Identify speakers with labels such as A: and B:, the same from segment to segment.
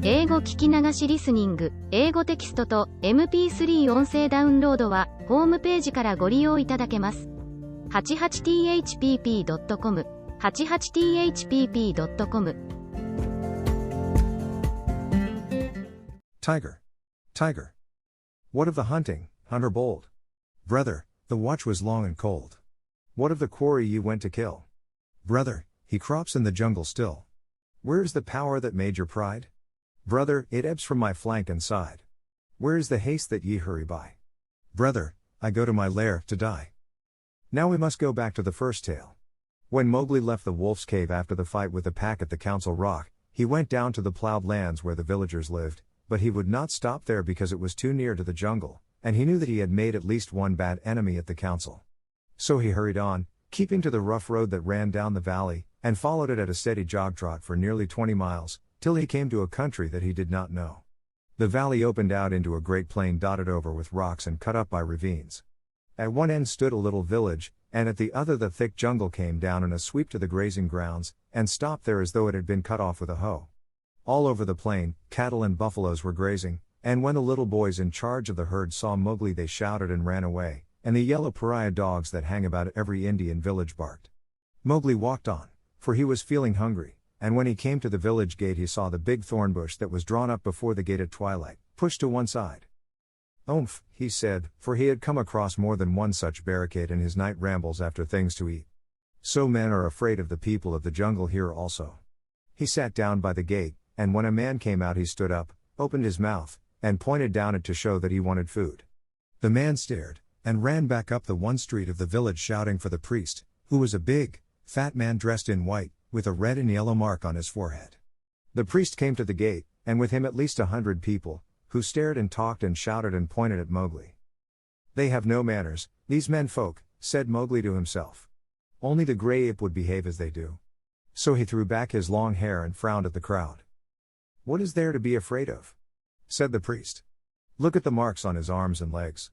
A: 英語聞き流しリスニング、英語テキストと MP3 音声ダウンロードはホームページからご利用いただけます。88thpp.com 88thpp.com
B: Tiger. Tiger. What of the hunting, hunter bold? Brother, the watch was long and cold. What of the quarry you went to kill? Brother, he crops in the jungle still. Where is the power that made your pride? Brother, it ebbs from my flank and side. Where is the haste that ye hurry by? Brother, I go to my lair, to die. Now we must go back to the first tale. When Mowgli left the wolf's cave after the fight with the pack at the Council Rock, he went down to the plowed lands where the villagers lived, but he would not stop there because it was too near to the jungle, and he knew that he had made at least one bad enemy at the council. So he hurried on, keeping to the rough road that ran down the valley, and followed it at a steady jog-trot for nearly 20 miles, till he came to a country that he did not know. The valley opened out into a great plain dotted over with rocks and cut up by ravines. At one end stood a little village, and at the other the thick jungle came down in a sweep to the grazing grounds, and stopped there as though it had been cut off with a hoe. All over the plain, cattle and buffaloes were grazing, and when the little boys in charge of the herd saw Mowgli they shouted and ran away, and the yellow pariah dogs that hang about every Indian village barked. Mowgli walked on, for he was feeling hungry, and when he came to the village gate he saw the big thorn bush that was drawn up before the gate at twilight, pushed to one side. "Oomph," he said, for he had come across more than one such barricade in his night rambles after things to eat. "So men are afraid of the people of the jungle here also." He sat down by the gate, and when a man came out he stood up, opened his mouth, and pointed down it to show that he wanted food. The man stared, and ran back up the one street of the village shouting for the priest, who was a big, fat man dressed in white, with a red and yellow mark on his forehead. The priest came to the gate, and with him at least 100 people, who stared and talked and shouted and pointed at Mowgli. "They have no manners, these men folk," said Mowgli to himself. "Only the gray ape would behave as they do." So he threw back his long hair and frowned at the crowd. "What is there to be afraid of?" said the priest. "Look at the marks on his arms and legs.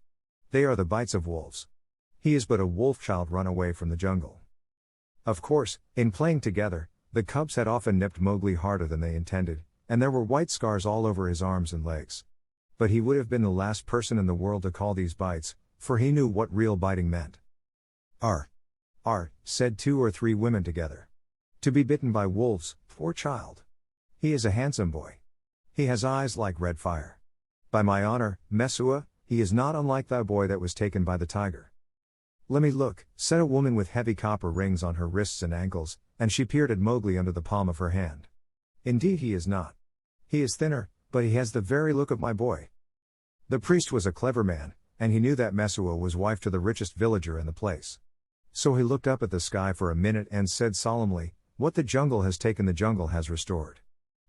B: They are the bites of wolves. He is but a wolf child run away from the jungle." Of course, in playing together, the cubs had often nipped Mowgli harder than they intended, and there were white scars all over his arms and legs. But he would have been the last person in the world to call these bites, for he knew what real biting meant. "Ar! Ar!" said 2 or 3 women together. "To be bitten by wolves, poor child. He is a handsome boy. He has eyes like red fire. By my honor, Mesua, he is not unlike thy boy that was taken by the tiger." "Let me look," said a woman with heavy copper rings on her wrists and ankles, and she peered at Mowgli under the palm of her hand. "Indeed he is not. He is thinner, but he has the very look of my boy." The priest was a clever man, and he knew that Mesua was wife to the richest villager in the place. So he looked up at the sky for a minute and said solemnly, "What the jungle has taken the jungle has restored.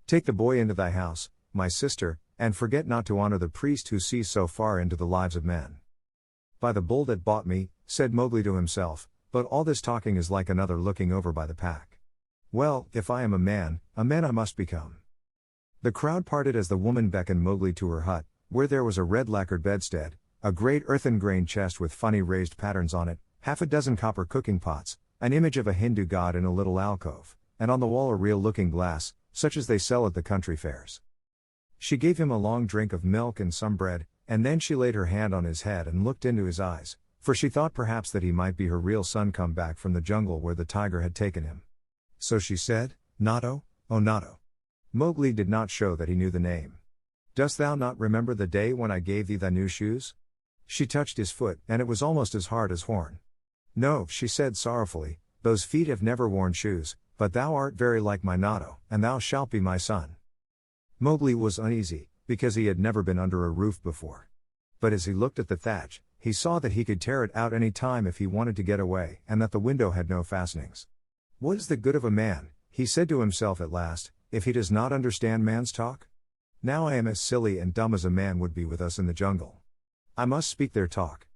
B: Take the boy into thy house, my sister, and forget not to honor the priest who sees so far into the lives of men." "By the bull that bought me," said Mowgli to himself, "but all this talking is like another looking over by the pack. Well, if I am a man I must become." The crowd parted as the woman beckoned Mowgli to her hut, where there was a red lacquered bedstead, a great earthen grain chest with funny raised patterns on it, 6 copper cooking pots, an image of a Hindu god in a little alcove, and on the wall a real-looking glass, such as they sell at the country fairs. She gave him a long drink of milk and some bread, and then she laid her hand on his head and looked into his eyes, for she thought perhaps that he might be her real son come back from the jungle where the tiger had taken him. So she said, "Nato, oh Nato." Mowgli did not show that he knew the name. "Dost thou not remember the day when I gave thee thy new shoes?" She touched his foot, and it was almost as hard as horn. "No," she said sorrowfully, "those feet have never worn shoes, but thou art very like my Nato, and thou shalt be my son." Mowgli was uneasy, because he had never been under a roof before. But as he looked at the thatch, he saw that he could tear it out any time if he wanted to get away, and that the window had no fastenings. "What is the good of a man," he said to himself at last, "if he does not understand man's talk? Now I am as silly and dumb as a man would be with us in the jungle. I must speak their talk."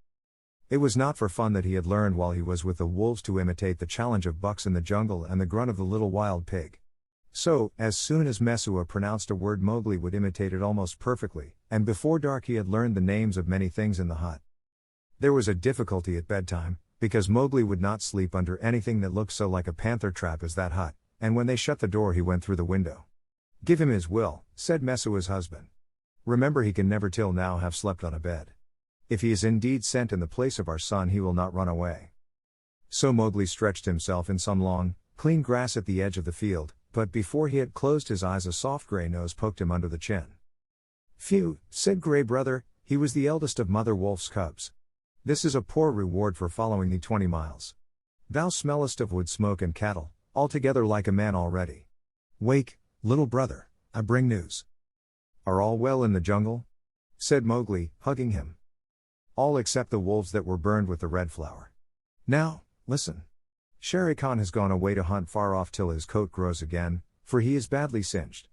B: It was not for fun that he had learned while he was with the wolves to imitate the challenge of bucks in the jungle and the grunt of the little wild pig. So, as soon as Mesua pronounced a word Mowgli would imitate it almost perfectly, and before dark he had learned the names of many things in the hut. There was a difficulty at bedtime, because Mowgli would not sleep under anything that looked so like a panther trap as that hut, and when they shut the door he went through the window. Give him his will, said Messua's husband. Remember he can never till now have slept on a bed. If he is indeed sent in the place of our son he will not run away. So Mowgli stretched himself in some long, clean grass at the edge of the field, but before he had closed his eyes a soft grey nose poked him under the chin. Phew, said Grey Brother, he was the eldest of Mother Wolf's cubs. This is a poor reward for following thee 20 miles. Thou smellest of wood smoke and cattle, altogether like a man already. Wake, little brother, I bring news. Are all well in the jungle? Said Mowgli, hugging him. All except the wolves that were burned with the red flower. Now, listen. Shere Khan has gone away to hunt far off till his coat grows again, for he is badly singed.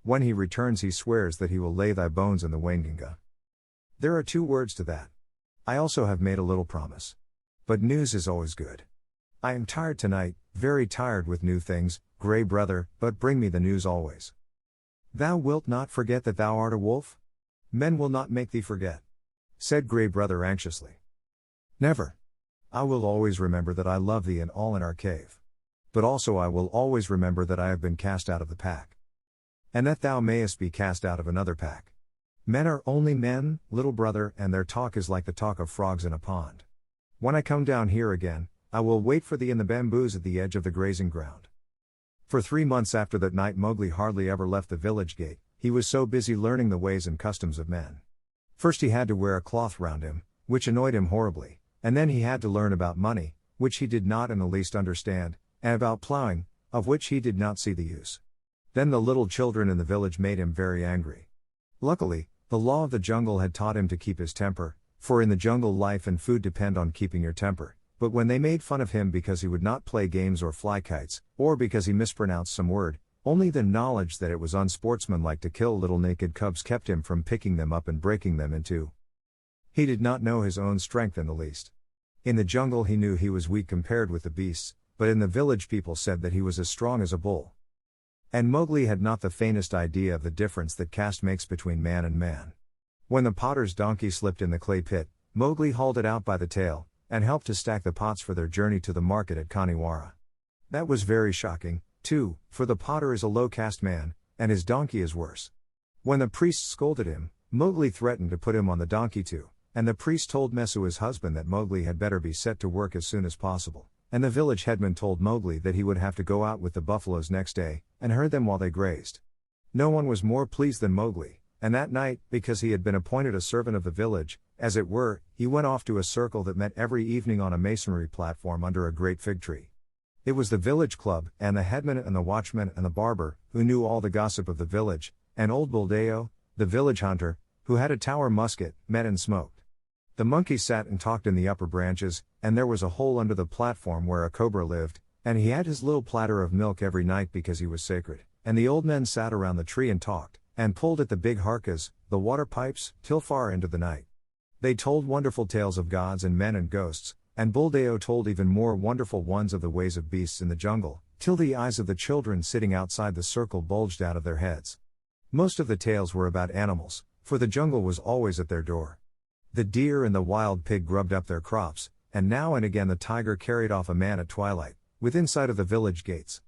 B: When he returns he swears that he will lay thy bones in the Waingunga. There are 2 words to that. I also have made a little promise. But news is always good. I am tired tonight, very tired with new things, Grey Brother, but bring me the news always. Thou wilt not forget that thou art a wolf? Men will not make thee forget, said Grey Brother anxiously. Never. I will always remember that I love thee and all in our cave. But also I will always remember that I have been cast out of the pack. And that thou mayest be cast out of another pack. Men are only men, little brother, and their talk is like the talk of frogs in a pond. When I come down here again, I will wait for thee in the bamboos at the edge of the grazing ground. For 3 months after that night Mowgli hardly ever left the village gate, he was so busy learning the ways and customs of men. First he had to wear a cloth round him, which annoyed him horribly, and then he had to learn about money, which he did not in the least understand, and about plowing, of which he did not see the use. Then the little children in the village made him very angry. Luckily, the law of the jungle had taught him to keep his temper, for in the jungle life and food depend on keeping your temper. But when they made fun of him because he would not play games or fly kites, or because he mispronounced some word, only the knowledge that it was unsportsmanlike to kill little naked cubs kept him from picking them up and breaking them in two. He did not know his own strength in the least. In the jungle he knew he was weak compared with the beasts, but in the village people said that he was as strong as a bull. And Mowgli had not the faintest idea of the difference that caste makes between man and man. When the potter's donkey slipped in the clay pit, Mowgli hauled it out by the tail, and helped to stack the pots for their journey to the market at Kaniwara. That was very shocking, too, for the potter is a low-caste man, and his donkey is worse. When the priest scolded him, Mowgli threatened to put him on the donkey too, and the priest told Messua's husband that Mowgli had better be set to work as soon as possible, and the village headman told Mowgli that he would have to go out with the buffaloes next day, and herd them while they grazed. No one was more pleased than Mowgli, and that night, because he had been appointed a servant of the village, as it were, he went off to a circle that met every evening on a masonry platform under a great fig tree. It was the village club, and the headman and the watchman and the barber, who knew all the gossip of the village, and old Buldeo, the village hunter, who had a tower musket, met and smoked. The monkeys sat and talked in the upper branches, and there was a hole under the platform where a cobra lived, and he had his little platter of milk every night because he was sacred, and the old men sat around the tree and talked, and pulled at the big harkas, the water pipes, till far into the night. They told wonderful tales of gods and men and ghosts, and Buldeo told even more wonderful ones of the ways of beasts in the jungle, till the eyes of the children sitting outside the circle bulged out of their heads. Most of the tales were about animals, for the jungle was always at their door. The deer and the wild pig grubbed up their crops, and now and again the tiger carried off a man at twilight, within sight of the village gates.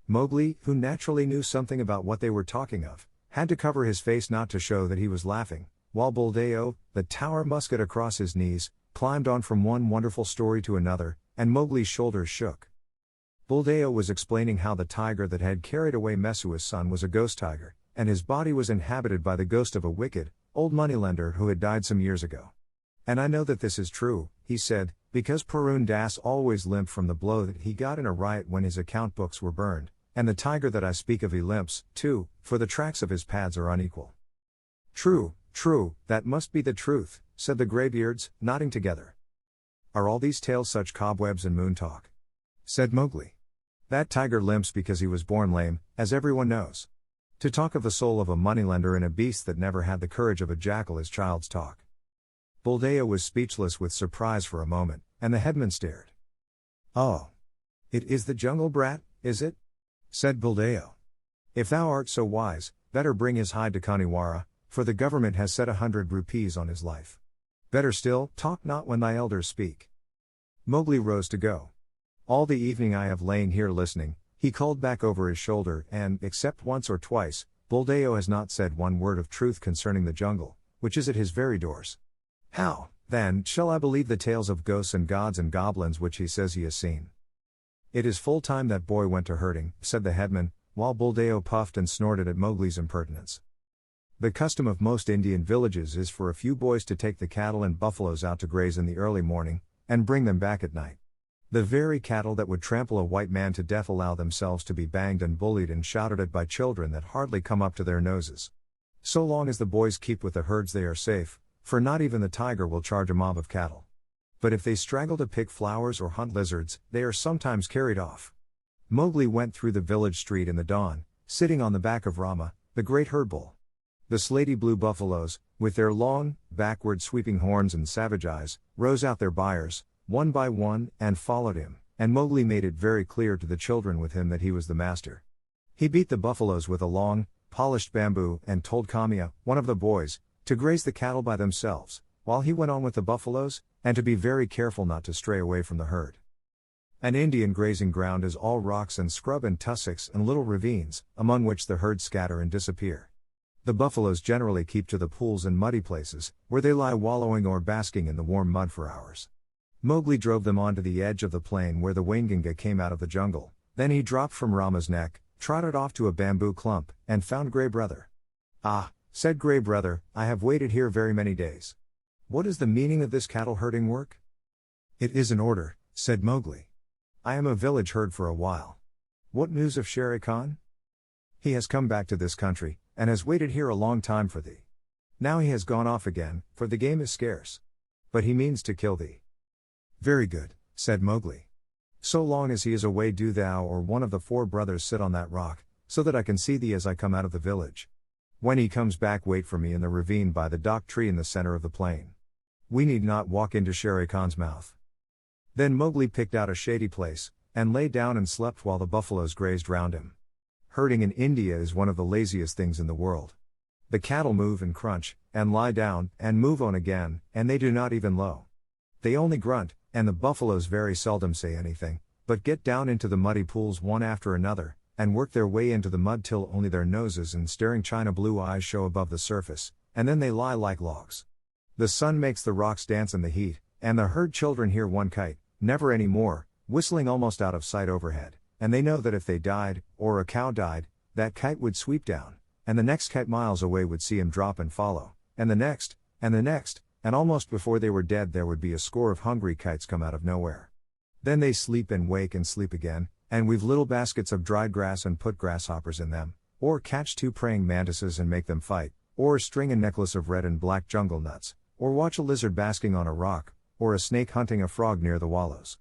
B: Mowgli, who naturally knew something about what they were talking of, had to cover his face not to show that he was laughing, while Buldeo, the tower musket across his knees, climbed on from one wonderful story to another, and Mowgli's shoulders shook. Buldeo was explaining how the tiger that had carried away Messua's son was a ghost tiger, and his body was inhabited by the ghost of a wicked, old moneylender who had died some years ago. And I know that this is true, he said, because Purun Das always limped from the blow that he got in a riot when his account books were burned, and the tiger that I speak of he limps, too, for the tracks of his pads are unequal. True, true, that must be the truth, said the greybeards, nodding together. Are all these tales such cobwebs and moon talk? Said Mowgli. That tiger limps because he was born lame, as everyone knows. To talk of the soul of a moneylender in a beast that never had the courage of a jackal is child's talk. Buldeo was speechless with surprise for a moment, and the headman stared. Oh. It is the jungle brat, is it? Said Buldeo. If thou art so wise, better bring his hide to Kaniwara, for the government has set 100 rupees on his life. Better still, talk not when thy elders speak. Mowgli rose to go. All the evening I have lain here listening, He called back over his shoulder and, except once or twice, Buldeo has not said one word of truth concerning the jungle, which is at his very doors. How, then, shall I believe the tales of ghosts and gods and goblins which he says he has seen? It is full time that boy went to herding, said the headman, while Buldeo puffed and snorted at Mowgli's impertinence. The custom of most Indian villages is for a few boys to take the cattle and buffaloes out to graze in the early morning, and bring them back at night. The very cattle that would trample a white man to death allow themselves to be banged and bullied and shouted at by children that hardly come up to their noses. So long as the boys keep with the herds they are safe, for not even the tiger will charge a mob of cattle. But if they straggle to pick flowers or hunt lizards, they are sometimes carried off. Mowgli went through the village street in the dawn, sitting on the back of Rama, the great herd bull. The slaty blue buffaloes, with their long, backward sweeping horns and savage eyes, rose out their byres, one by one, and followed him, and Mowgli made it very clear to the children with him that he was the master. He beat the buffaloes with a long, polished bamboo and told Kamia, one of the boys, to graze the cattle by themselves, while he went on with the buffaloes, and to be very careful not to stray away from the herd. An Indian grazing ground is all rocks and scrub and tussocks and little ravines, among which the herds scatter and disappear. The buffaloes generally keep to the pools and muddy places, where they lie wallowing or basking in the warm mud for hours. Mowgli drove them onto the edge of the plain where the Waingunga came out of the jungle, then he dropped from Rama's neck, trotted off to a bamboo clump, and found Grey Brother. "Ah," said Grey Brother, "I have waited here very many days. What is the meaning of this cattle herding work?" "It is an order," said Mowgli. "I am a village herd for a while. What news of Shere Khan?" "He has come back to this country, and has waited here a long time for thee. Now he has gone off again, for the game is scarce. But he means to kill thee." "Very good," said Mowgli. "So long as he is away, do thou or one of the 4 brothers sit on that rock, so that I can see thee as I come out of the village. When he comes back, wait for me in the ravine by the dock tree in the center of the plain. We need not walk into Shere Khan's mouth." Then Mowgli picked out a shady place, and lay down and slept while the buffaloes grazed round him. Herding in India is one of the laziest things in the world. The cattle move and crunch, and lie down, and move on again, and they do not even low. They only grunt, and the buffaloes very seldom say anything, but get down into the muddy pools one after another, and work their way into the mud till only their noses and staring china blue eyes show above the surface, and then they lie like logs. The sun makes the rocks dance in the heat, and the herd children hear one kite, never any more, whistling almost out of sight overhead, and they know that if they died, or a cow died, that kite would sweep down, and the next kite miles away would see him drop and follow, and the next, and almost before they were dead there would be a score of hungry kites come out of nowhere. Then they sleep and wake and sleep again, and weave little baskets of dried grass and put grasshoppers in them, or catch 2 praying mantises and make them fight, or string a necklace of red and black jungle nuts, or watch a lizard basking on a rock, or a snake hunting a frog near the wallows.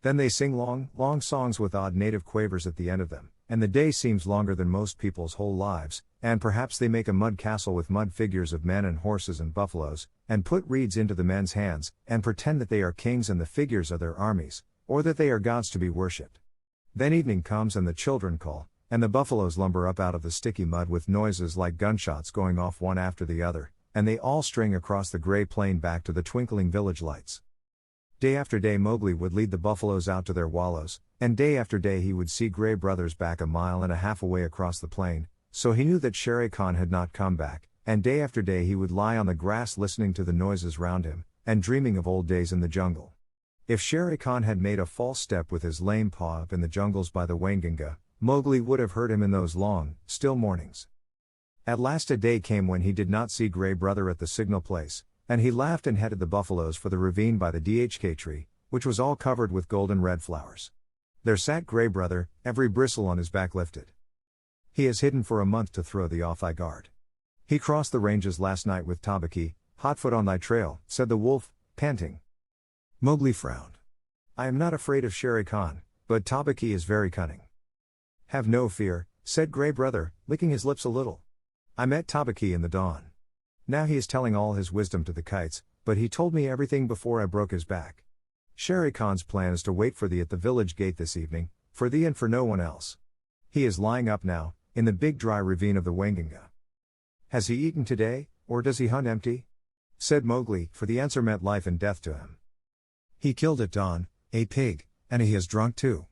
B: Then they sing long, long songs with odd native quavers at the end of them, and the day seems longer than most people's whole lives, and perhaps they make a mud castle with mud figures of men and horses and buffaloes, and put reeds into the men's hands, and pretend that they are kings and the figures are their armies, or that they are gods to be worshipped. Then evening comes and the children call, and the buffaloes lumber up out of the sticky mud with noises like gunshots going off one after the other, and they all string across the gray plain back to the twinkling village lights. Day after day Mowgli would lead the buffaloes out to their wallows, and day after day he would see Grey Brothers back 1.5 miles away across the plain, so he knew that Shere Khan had not come back, and day after day he would lie on the grass listening to the noises round him, and dreaming of old days in the jungle. If Shere Khan had made a false step with his lame paw up in the jungles by the Waingunga, Mowgli would have heard him in those long, still mornings. At last a day came when he did not see Grey Brother at the signal place, and he laughed and headed the buffaloes for the ravine by the dhk tree, which was all covered with golden red flowers. There sat Grey Brother, every bristle on his back lifted. "He has hidden for a month to throw thee off thy guard. He crossed the ranges last night with Tabaki, hotfoot on thy trail," said the wolf, panting. Mowgli frowned. "I am not afraid of Shere Khan, but Tabaki is very cunning." "Have no fear," said Grey Brother, licking his lips a little. "I met Tabaki in the dawn. Now he is telling all his wisdom to the kites, but he told me everything before I broke his back. Shere Khan's plan is to wait for thee at the village gate this evening, for thee and for no one else. He is lying up now, in the big dry ravine of the Waingunga." "Has he eaten today, or does he hunt empty?" said Mowgli, for the answer meant life and death to him. "He killed at dawn, a pig, and he has drunk too."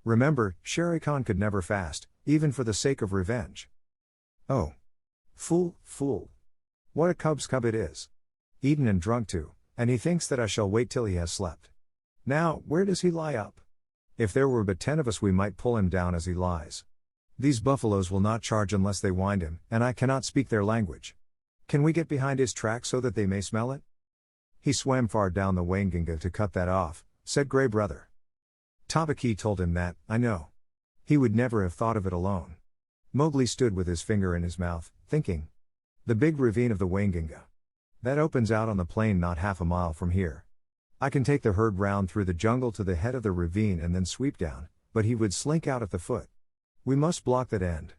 B: Remember, Shere Khan could never fast, even for the sake of revenge. Oh. Fool, fool. What a cub's cub it is. Eaten and drunk too, and he thinks that I shall wait till he has slept. Now, where does he lie up? If there were but 10 of us we might pull him down as he lies. These buffaloes will not charge unless they wind him, and I cannot speak their language. Can we get behind his track so that they may smell it? He swam far down the Wanginga to cut that off, said Grey Brother. Tabaki told him that, I know. He would never have thought of it alone. Mowgli stood with his finger in his mouth, thinking. The big ravine of the Wanginga. That opens out on the plain not half a mile from here. I can take the herd round through the jungle to the head of the ravine and then sweep down, but he would slink out at the foot. We must block that end.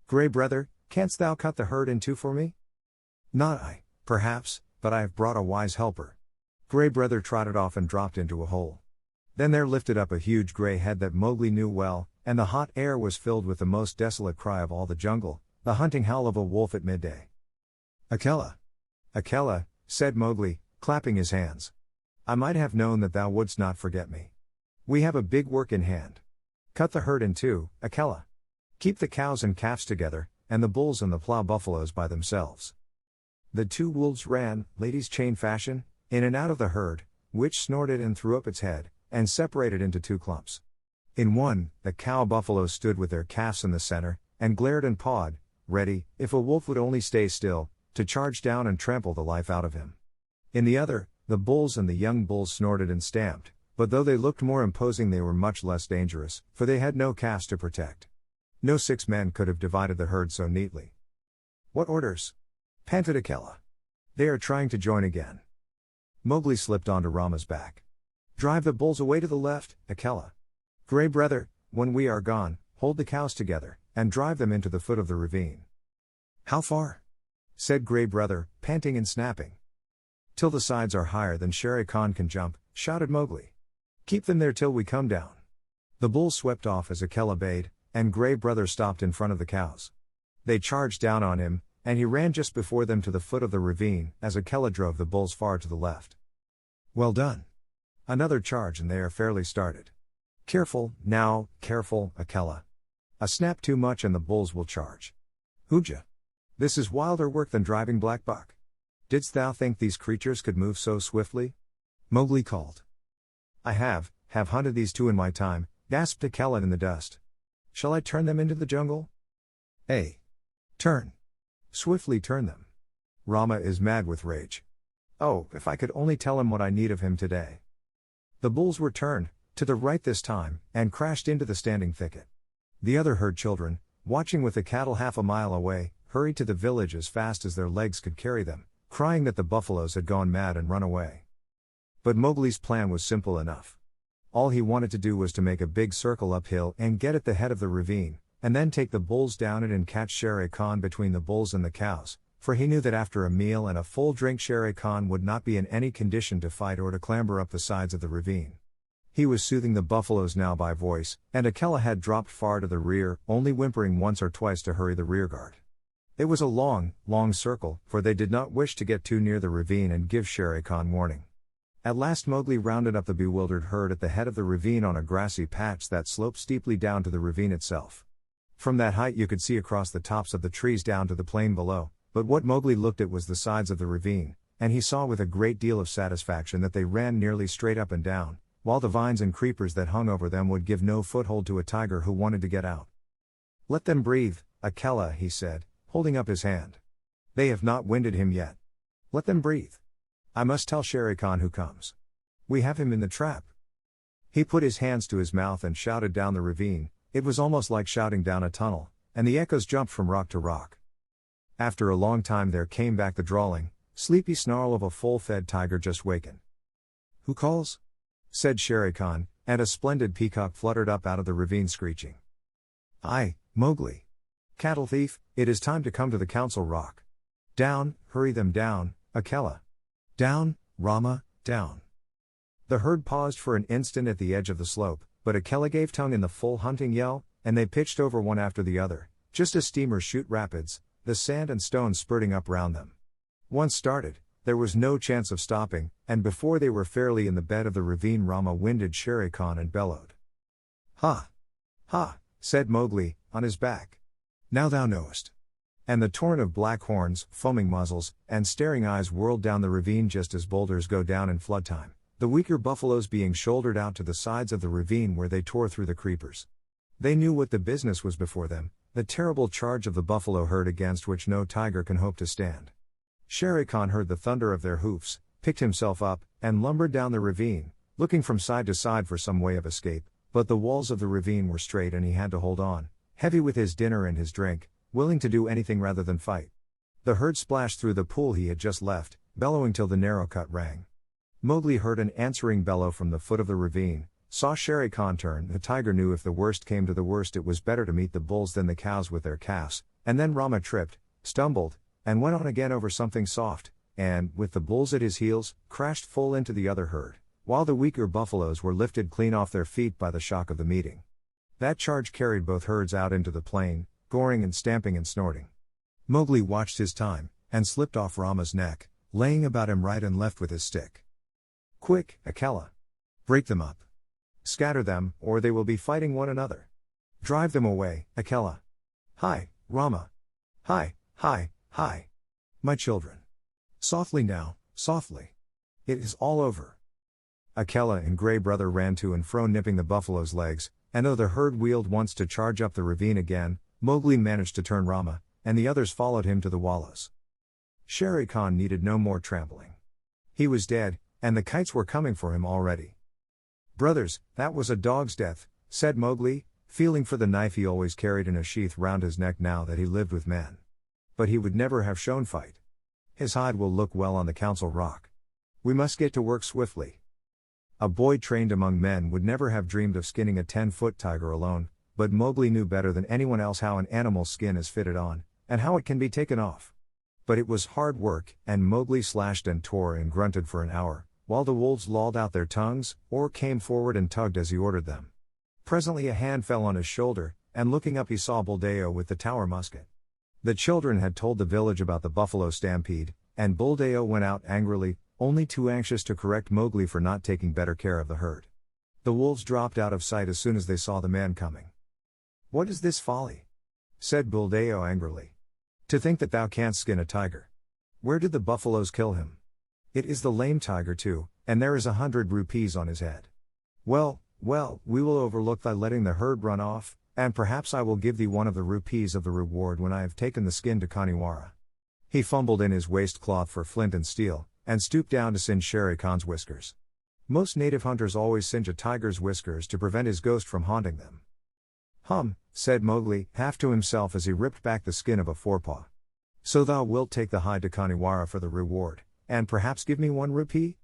B: Grey Brother, canst thou cut the herd in two for me? Not I, perhaps, but I have brought a wise helper. Grey Brother trotted off and dropped into a hole. Then there lifted up a huge grey head that Mowgli knew well, and the hot air was filled with the most desolate cry of all the jungle, the hunting howl of a wolf at midday. Akela! Akela, said Mowgli, clapping his hands. I might have known that thou wouldst not forget me. We have a big work in hand. Cut the herd in two, Akela. Keep the cows and calves together, and the bulls and the plough buffaloes by themselves. The two wolves ran, ladies' chain fashion, in and out of the herd, which snorted and threw up its head, and separated into two clumps. In one, the cow buffaloes stood with their calves in the center, and glared and pawed, ready, if a wolf would only stay still, to charge down and trample the life out of him. In the other, the bulls and the young bulls snorted and stamped, but though they looked more imposing they were much less dangerous, for they had no calves to protect. No 6 men could have divided the herd so neatly. What orders? Panted Akela. They are trying to join again. Mowgli slipped onto Rama's back. Drive the bulls away to the left, Akela. Grey Brother, when we are gone, hold the cows together, and drive them into the foot of the ravine. How far? Said Grey Brother, panting and snapping. Till the sides are higher than Shere Khan can jump, shouted Mowgli. Keep them there till we come down. The bulls swept off as Akela bade, and Grey Brother stopped in front of the cows. They charged down on him, and he ran just before them to the foot of the ravine, as Akela drove the bulls far to the left. Well done. Another charge and they are fairly started. Careful, now, careful, Akela. A snap too much and the bulls will charge. Hooja. This is wilder work than driving black buck. Didst thou think these creatures could move so swiftly? Mowgli called. I have hunted these two in my time, gasped Akela in the dust. Shall I turn them into the jungle? Turn. Swiftly turn them. Rama is mad with rage. Oh, if I could only tell him what I need of him today. The bulls were turned, to the right this time, and crashed into the standing thicket. The other herd children, watching with the cattle half a mile away, hurried to the village as fast as their legs could carry them, crying that the buffaloes had gone mad and run away. But Mowgli's plan was simple enough. All he wanted to do was to make a big circle uphill and get at the head of the ravine, and then take the bulls down it and catch Shere Khan between the bulls and the cows, for he knew that after a meal and a full drink Shere Khan would not be in any condition to fight or to clamber up the sides of the ravine. He was soothing the buffaloes now by voice, and Akela had dropped far to the rear, only whimpering once or twice to hurry the rearguard. It was a long, long circle, for they did not wish to get too near the ravine and give Shere Khan warning. At last Mowgli rounded up the bewildered herd at the head of the ravine on a grassy patch that sloped steeply down to the ravine itself. From that height you could see across the tops of the trees down to the plain below, but what Mowgli looked at was the sides of the ravine, and he saw with a great deal of satisfaction that they ran nearly straight up and down, while the vines and creepers that hung over them would give no foothold to a tiger who wanted to get out. Let them breathe, Akela, he said, holding up his hand. They have not winded him yet. Let them breathe. I must tell Shere Khan who comes. We have him in the trap. He put his hands to his mouth and shouted down the ravine. It was almost like shouting down a tunnel, and the echoes jumped from rock to rock. After a long time there came back the drawling, sleepy snarl of a full-fed tiger just wakened. Who calls? Said Shere Khan, and a splendid peacock fluttered up out of the ravine screeching. I, Mowgli. Cattle thief, it is time to come to the council rock. Down, hurry them down, Akela. Down, Rama, down. The herd paused for an instant at the edge of the slope, but Akela gave tongue in the full hunting yell, and they pitched over one after the other, just as steamers shoot rapids, the sand and stones spurting up round them. Once started, there was no chance of stopping, and before they were fairly in the bed of the ravine Rama winded Shere Khan and bellowed. Ha! Ha, said Mowgli, on his back. Now thou knowest. And the torrent of black horns, foaming muzzles, and staring eyes whirled down the ravine just as boulders go down in flood time, the weaker buffaloes being shouldered out to the sides of the ravine where they tore through the creepers. They knew what the business was before them, the terrible charge of the buffalo herd against which no tiger can hope to stand. Shere Khan heard the thunder of their hoofs, picked himself up, and lumbered down the ravine, looking from side to side for some way of escape, but the walls of the ravine were straight and he had to hold on, heavy with his dinner and his drink, willing to do anything rather than fight. The herd splashed through the pool he had just left, bellowing till the narrow cut rang. Mowgli heard an answering bellow from the foot of the ravine, saw Shere Khan turn. The tiger knew if the worst came to the worst it was better to meet the bulls than the cows with their calves, and then Rama tripped, stumbled, and went on again over something soft, and, with the bulls at his heels, crashed full into the other herd, while the weaker buffaloes were lifted clean off their feet by the shock of the meeting. That charge carried both herds out into the plain, goring and stamping and snorting. Mowgli watched his time, and slipped off Rama's neck, laying about him right and left with his stick. Quick, Akela! Break them up! Scatter them, or they will be fighting one another. Drive them away, Akela! Hi, Rama! Hi, hi, hi! My children! Softly now, softly! It is all over. Akela and Grey Brother ran to and fro nipping the buffalo's legs, and though the herd wheeled once to charge up the ravine again, Mowgli managed to turn Rama, and the others followed him to the wallows. Shere Khan needed no more trampling. He was dead, and the kites were coming for him already. Brothers, that was a dog's death, said Mowgli, feeling for the knife he always carried in a sheath round his neck now that he lived with men. But he would never have shown fight. His hide will look well on the council rock. We must get to work swiftly. A boy trained among men would never have dreamed of skinning a 10-foot tiger alone, but Mowgli knew better than anyone else how an animal's skin is fitted on, and how it can be taken off. But it was hard work, and Mowgli slashed and tore and grunted for an hour, while the wolves lolled out their tongues, or came forward and tugged as he ordered them. Presently a hand fell on his shoulder, and looking up he saw Buldeo with the tower musket. The children had told the village about the buffalo stampede, and Buldeo went out angrily, only too anxious to correct Mowgli for not taking better care of the herd. The wolves dropped out of sight as soon as they saw the man coming. What is this folly? Said Buldeo angrily. To think that thou canst skin a tiger. Where did the buffaloes kill him? It is the lame tiger too, and there is 100 rupees on his head. Well, well, we will overlook thy letting the herd run off, and perhaps I will give thee one of the rupees of the reward when I have taken the skin to Kaniwara. He fumbled in his waistcloth for flint and steel, and stooped down to singe Shere Khan's whiskers. Most native hunters always singe a tiger's whiskers to prevent his ghost from haunting them. Hum, said Mowgli, half to himself as he ripped back the skin of a forepaw. So thou wilt take the hide to Kaniwara for the reward, and perhaps give me 1 rupee?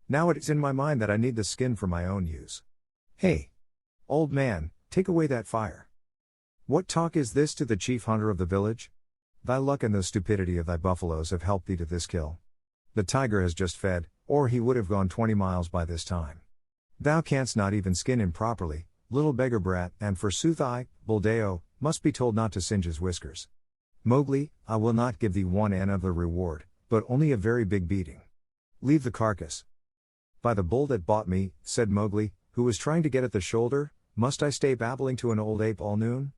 B: Now it is in my mind that I need the skin for my own use. Hey! Old man, take away that fire. What talk is this to the chief hunter of the village? Thy luck and the stupidity of thy buffaloes have helped thee to this kill. The tiger has just fed, or he would have gone 20 miles by this time. Thou canst not even skin him properly, little beggar brat, and forsooth I, Buldeo, must be told not to singe his whiskers. Mowgli, I will not give thee 1 anna of the reward, but only a very big beating. Leave the carcass. By the bull that bought me, said Mowgli, who was trying to get at the shoulder, must I stay babbling to an old ape all noon?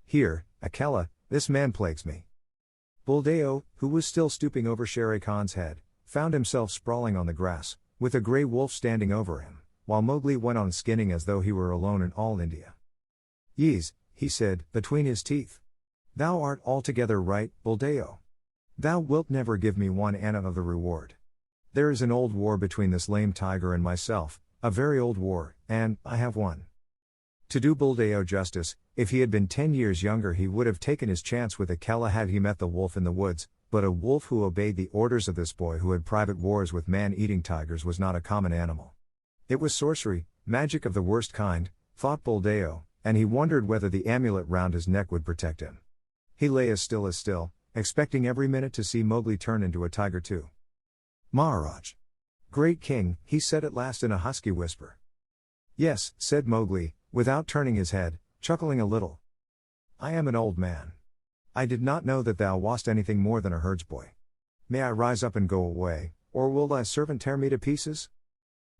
B: Here, Akela, this man plagues me. Buldeo, who was still stooping over Shere Khan's head, found himself sprawling on the grass, with a grey wolf standing over him, while Mowgli went on skinning as though he were alone in all India. Yees, he said, between his teeth. Thou art altogether right, Buldeo. Thou wilt never give me 1 anna of the reward. There is an old war between this lame tiger and myself, a very old war, and I have won. To do Buldeo justice, if he had been 10 years younger he would have taken his chance with Akela had he met the wolf in the woods, but a wolf who obeyed the orders of this boy who had private wars with man-eating tigers was not a common animal. It was sorcery, magic of the worst kind, thought Buldeo, and he wondered whether the amulet round his neck would protect him. He lay as still, expecting every minute to see Mowgli turn into a tiger too. Maharaj! Great king, he said at last in a husky whisper. Yes, said Mowgli, without turning his head, chuckling a little. I am an old man. I did not know that thou wast anything more than a herdsboy. May I rise up and go away, or will thy servant tear me to pieces?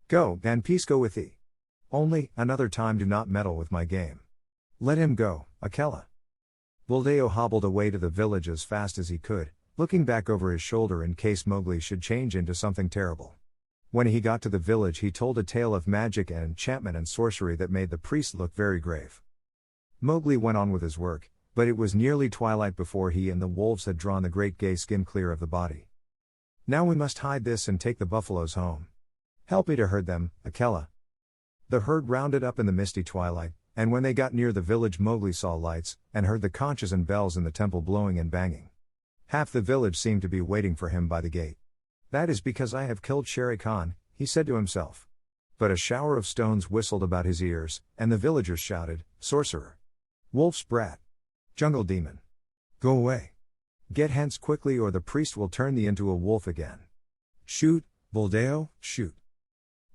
B: Go, and peace go with thee. Only, another time do not meddle with my game. Let him go, Akela. Buldeo hobbled away to the village as fast as he could, looking back over his shoulder in case Mowgli should change into something terrible. When he got to the village, he told a tale of magic and enchantment and sorcery that made the priest look very grave. Mowgli went on with his work, but it was nearly twilight before he and the wolves had drawn the great gay skin clear of the body. Now we must hide this and take the buffaloes home. Help me to herd them, Akela. The herd rounded up in the misty twilight, and when they got near the village, Mowgli saw lights, and heard the conches and bells in the temple blowing and banging. Half the village seemed to be waiting for him by the gate. That is because I have killed Shere Khan, he said to himself. But a shower of stones whistled about his ears, and the villagers shouted, Sorcerer! Wolf's brat! Jungle demon! Go away! Get hence quickly, or the priest will turn thee into a wolf again. Shoot, Buldeo, shoot!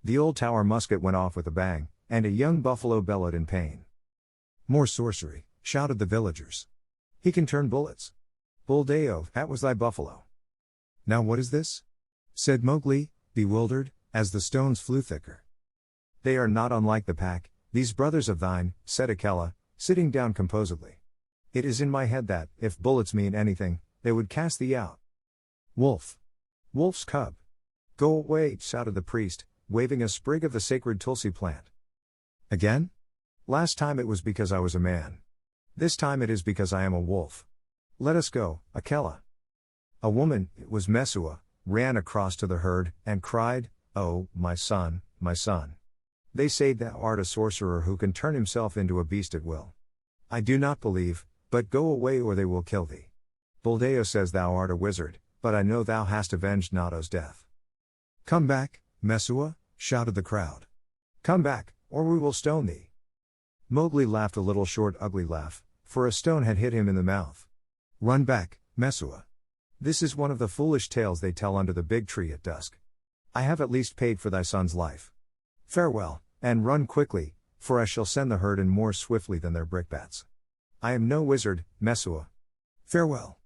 B: The old tower musket went off with a bang, and a young buffalo bellowed in pain. More sorcery, shouted the villagers. He can turn bullets. Buldeo, that was thy buffalo. Now what is this? Said Mowgli, bewildered, as the stones flew thicker. They are not unlike the pack, these brothers of thine, said Akela, sitting down composedly. It is in my head that, if bullets mean anything, they would cast thee out. Wolf! Wolf's cub! Go away, shouted the priest, waving a sprig of the sacred tulsi plant. Again? Last time it was because I was a man. This time it is because I am a wolf. Let us go, Akela. A woman, it was Mesua, ran across to the herd, and cried, Oh, my son, my son. They say thou art a sorcerer who can turn himself into a beast at will. I do not believe, but go away or they will kill thee. Buldeo says thou art a wizard, but I know thou hast avenged Nato's death. Come back, Mesua, shouted the crowd. Come back, or we will stone thee. Mowgli laughed a little short ugly laugh, for a stone had hit him in the mouth. Run back, Mesua. This is one of the foolish tales they tell under the big tree at dusk. I have at least paid for thy son's life. Farewell, and run quickly, for I shall send the herd in more swiftly than their brickbats. I am no wizard, Mesua. Farewell.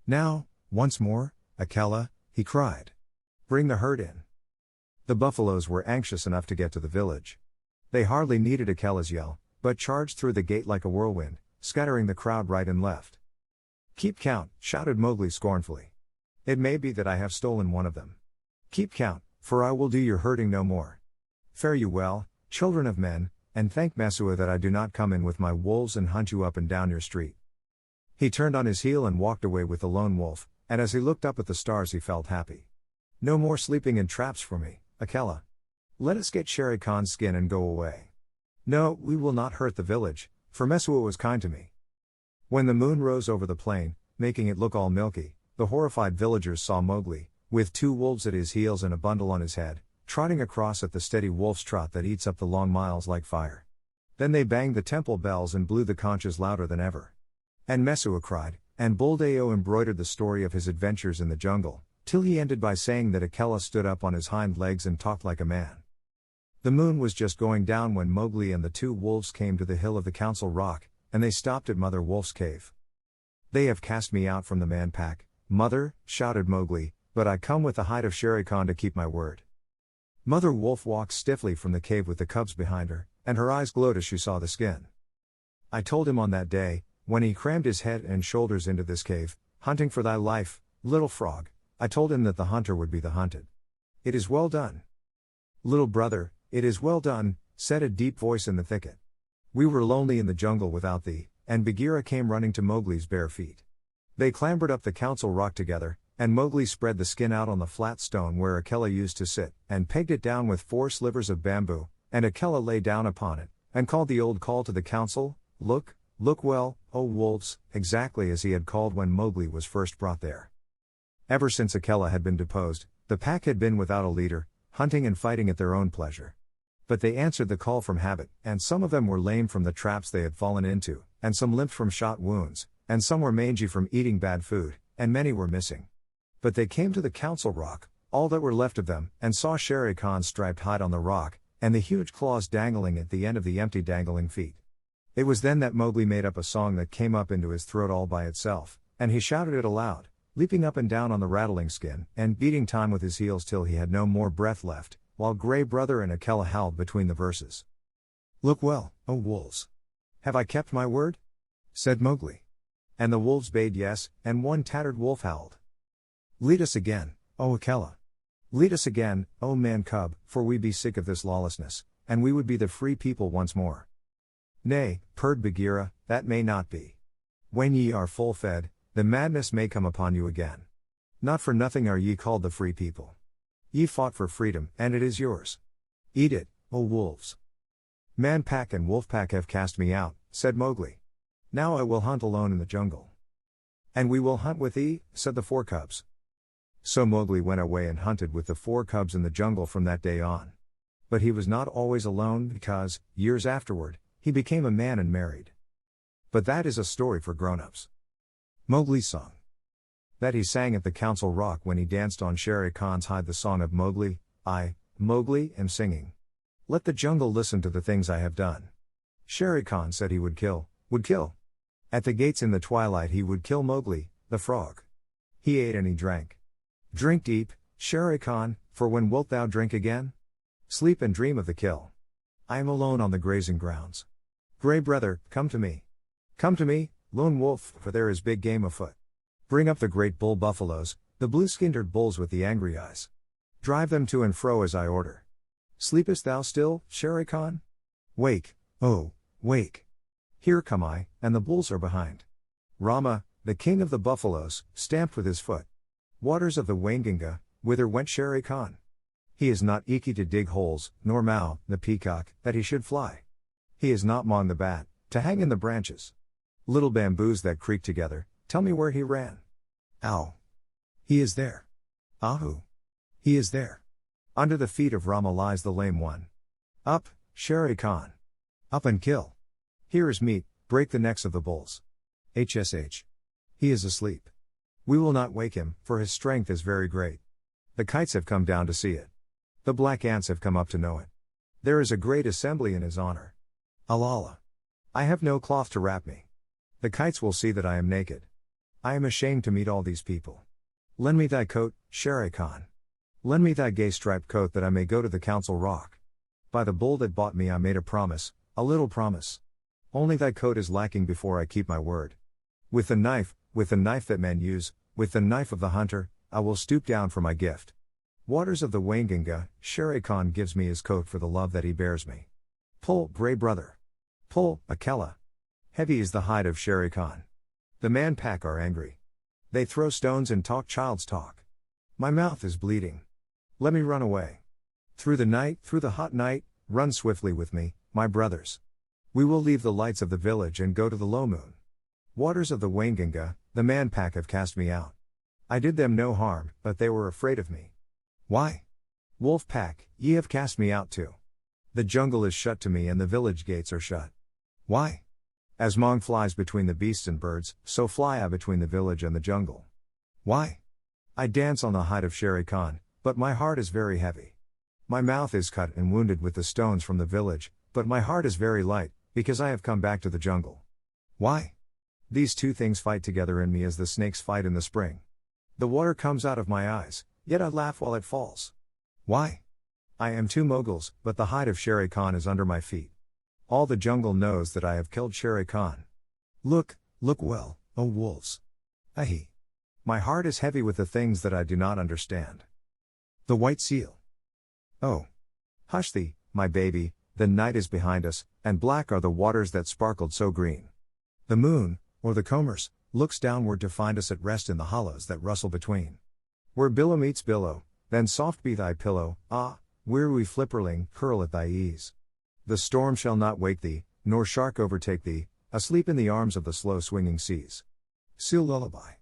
B: Now, once more, Akela, he cried. Bring the herd in. The buffaloes were anxious enough to get to the village. They hardly needed Akela's yell, but charged through the gate like a whirlwind, scattering the crowd right and left. Keep count, shouted Mowgli scornfully. It may be that I have stolen one of them. Keep count, for I will do your herding no more. Fare you well, children of men, and thank Mesua that I do not come in with my wolves and hunt you up and down your street. He turned on his heel and walked away with the lone wolf, and as he looked up at the stars he felt happy. No more sleeping in traps for me, Akela. Let us get Shere Khan's skin and go away. No, we will not hurt the village, for Mesua was kind to me. When the moon rose over the plain, making it look all milky, the horrified villagers saw Mowgli, with 2 wolves at his heels and a bundle on his head, trotting across at the steady wolf's trot that eats up the long miles like fire. Then they banged the temple bells and blew the conches louder than ever. And Mesua cried, and Buldeo embroidered the story of his adventures in the jungle, till he ended by saying that Akela stood up on his hind legs and talked like a man. The moon was just going down when Mowgli and the 2 wolves came to the hill of the Council Rock, and they stopped at Mother Wolf's cave. They have cast me out from the man pack, Mother, shouted Mowgli, but I come with the hide of Shere Khan to keep my word. Mother Wolf walked stiffly from the cave with the cubs behind her, and her eyes glowed as she saw the skin. I told him on that day, when he crammed his head and shoulders into this cave, hunting for thy life, little frog, I told him that the hunter would be the hunted. It is well done. Little brother, it is well done, said a deep voice in the thicket. We were lonely in the jungle without thee, and Bagheera came running to Mowgli's bare feet. They clambered up the Council Rock together, and Mowgli spread the skin out on the flat stone where Akela used to sit, and pegged it down with 4 slivers of bamboo, and Akela lay down upon it, and called the old call to the council, Look, look well, O wolves, exactly as he had called when Mowgli was first brought there. Ever since Akela had been deposed, the pack had been without a leader, hunting and fighting at their own pleasure. But they answered the call from habit, and some of them were lame from the traps they had fallen into, and some limped from shot wounds, and some were mangy from eating bad food, and many were missing. But they came to the Council Rock, all that were left of them, and saw Shere Khan's striped hide on the rock, and the huge claws dangling at the end of the empty dangling feet. It was then that Mowgli made up a song that came up into his throat all by itself, and he shouted it aloud, leaping up and down on the rattling skin, and beating time with his heels till he had no more breath left, while Grey Brother and Akela howled between the verses. Look well, O wolves! Have I kept my word? Said Mowgli. And the wolves bayed yes, and one tattered wolf howled. Lead us again, O Akela. Lead us again, O man cub, for we be sick of this lawlessness, and we would be the free people once more. Nay, purred Bagheera, that may not be. When ye are full fed, the madness may come upon you again. Not for nothing are ye called the free people. Ye fought for freedom, and it is yours. Eat it, O wolves. Man pack and wolf pack have cast me out, said Mowgli. Now I will hunt alone in the jungle. And we will hunt with thee, said the 4 cubs. So Mowgli went away and hunted with the 4 cubs in the jungle from that day on. But he was not always alone because, years afterward, he became a man and married. But that is a story for grown-ups. Mowgli's song. That he sang at the council rock when he danced on Shere Khan's hide, the song of Mowgli. I, Mowgli, am singing. Let the jungle listen to the things I have done. Shere Khan said he would kill. At the gates in the twilight he would kill Mowgli, the frog. He ate and he drank. Drink deep, Shere Khan, for when wilt thou drink again? Sleep and dream of the kill. I am alone on the grazing grounds. Grey brother, come to me. Come to me, lone wolf, for there is big game afoot. Bring up the great bull buffaloes, the blue-skinned bulls with the angry eyes. Drive them to and fro as I order. Sleepest thou still, Shere Khan? Wake, oh, wake. Here come I, and the bulls are behind. Rama, the king of the buffaloes, stamped with his foot. Waters of the Waingunga, whither went Shere Khan? He is not Iki to dig holes, nor Mao, the peacock, that he should fly. He is not Mon the bat, to hang in the branches. Little bamboos that creak together, tell me where he ran. Ow! He is there. Ahu! He is there. Under the feet of Rama lies the lame one. Up, Shere Khan! Up and kill! Here is meat, break the necks of the bulls. HSH. He is asleep. We will not wake him, for his strength is very great. The kites have come down to see it. The black ants have come up to know it. There is a great assembly in his honor. Allah! I have no cloth to wrap me. The kites will see that I am naked. I am ashamed to meet all these people. Lend me thy coat, Shere Khan. Lend me thy gay striped coat that I may go to the council rock. By the bull that bought me I made a promise, a little promise. Only thy coat is lacking before I keep my word. With the knife that men use, with the knife of the hunter, I will stoop down for my gift. Waters of the Waingunga, Shere Khan gives me his coat for the love that he bears me. Pull, grey brother. Pull, Akela. Heavy is the hide of Shere Khan. The man pack are angry. They throw stones and talk child's talk. My mouth is bleeding. Let me run away. Through the hot night, run swiftly with me, my brothers. We will leave the lights of the village and go to the low moon. Waters of the Waingunga, the man pack have cast me out. I did them no harm, but they were afraid of me. Why? Wolf pack, ye have cast me out too. The jungle is shut to me and the village gates are shut. Why? As Mong flies between the beasts and birds, so fly I between the village and the jungle. Why? I dance on the hide of Shere Khan, but my heart is very heavy. My mouth is cut and wounded with the stones from the village, but my heart is very light, because I have come back to the jungle. Why? These two things fight together in me as the snakes fight in the spring. The water comes out of my eyes, yet I laugh while it falls. Why? I am 2 moguls, but the hide of Shere Khan is under my feet. All the jungle knows that I have killed Shere Khan. Look well, O wolves. Ahi. My heart is heavy with the things that I do not understand. The white seal. Oh. Hush thee, my baby, the night is behind us, and black are the waters that sparkled so green. The moon, or the combers, looks downward to find us at rest in the hollows that rustle between. Where billow meets billow, then soft be thy pillow, weary flipperling, curl at thy ease. The storm shall not wake thee, nor shark overtake thee, asleep in the arms of the slow swinging seas. Seal Lullaby.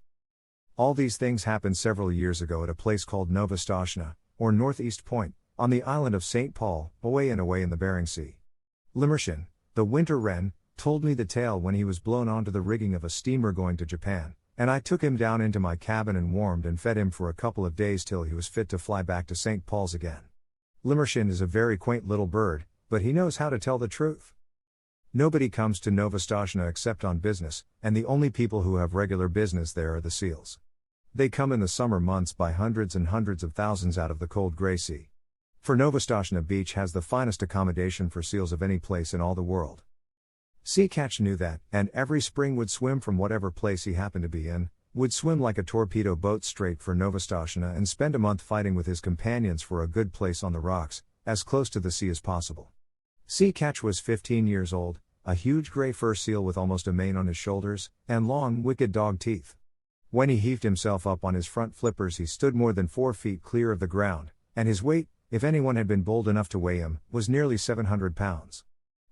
B: All these things happened several years ago at a place called Novastashna, or Northeast Point, on the island of St. Paul, away in the Bering Sea. Limmershin, the winter wren, told me the tale when he was blown onto the rigging of a steamer going to Japan, and I took him down into my cabin and warmed and fed him for a couple of days till he was fit to fly back to St. Paul's again. Limmershin is a very quaint little bird, but he knows how to tell the truth. Nobody comes to Novastashna except on business, and the only people who have regular business there are the seals. They come in the summer months by hundreds and hundreds of thousands out of the cold grey sea. For Novastashna Beach has the finest accommodation for seals of any place in all the world. Sea Catch knew that, and every spring would swim from whatever place he happened to be in, would swim like a torpedo boat straight for Novastoshnah and spend a month fighting with his companions for a good place on the rocks, as close to the sea as possible. Sea Catch was 15 years old, a huge gray fur seal with almost a mane on his shoulders, and long, wicked dog teeth. When he heaved himself up on his front flippers, he stood more than 4 feet clear of the ground, and his weight, if anyone had been bold enough to weigh him, was nearly 700 pounds.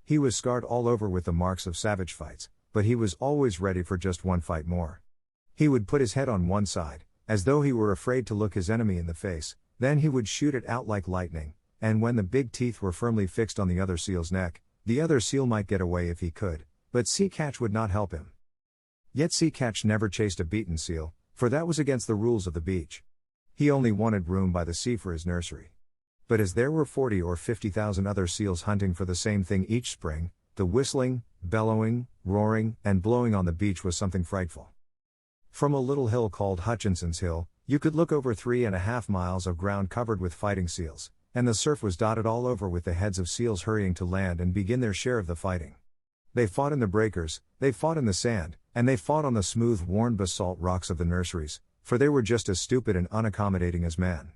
B: He was scarred all over with the marks of savage fights, but he was always ready for just one fight more. He would put his head on one side, as though he were afraid to look his enemy in the face, then he would shoot it out like lightning, and when the big teeth were firmly fixed on the other seal's neck, the other seal might get away if he could, but Sea Catch would not help him. Yet Sea Catch never chased a beaten seal, for that was against the rules of the beach. He only wanted room by the sea for his nursery. But as there were 40 or 50,000 other seals hunting for the same thing each spring, the whistling, bellowing, roaring, and blowing on the beach was something frightful. From a little hill called Hutchinson's Hill, you could look over 3.5 miles of ground covered with fighting seals, and the surf was dotted all over with the heads of seals hurrying to land and begin their share of the fighting. They fought in the breakers, they fought in the sand, and they fought on the smooth worn basalt rocks of the nurseries, for they were just as stupid and unaccommodating as men.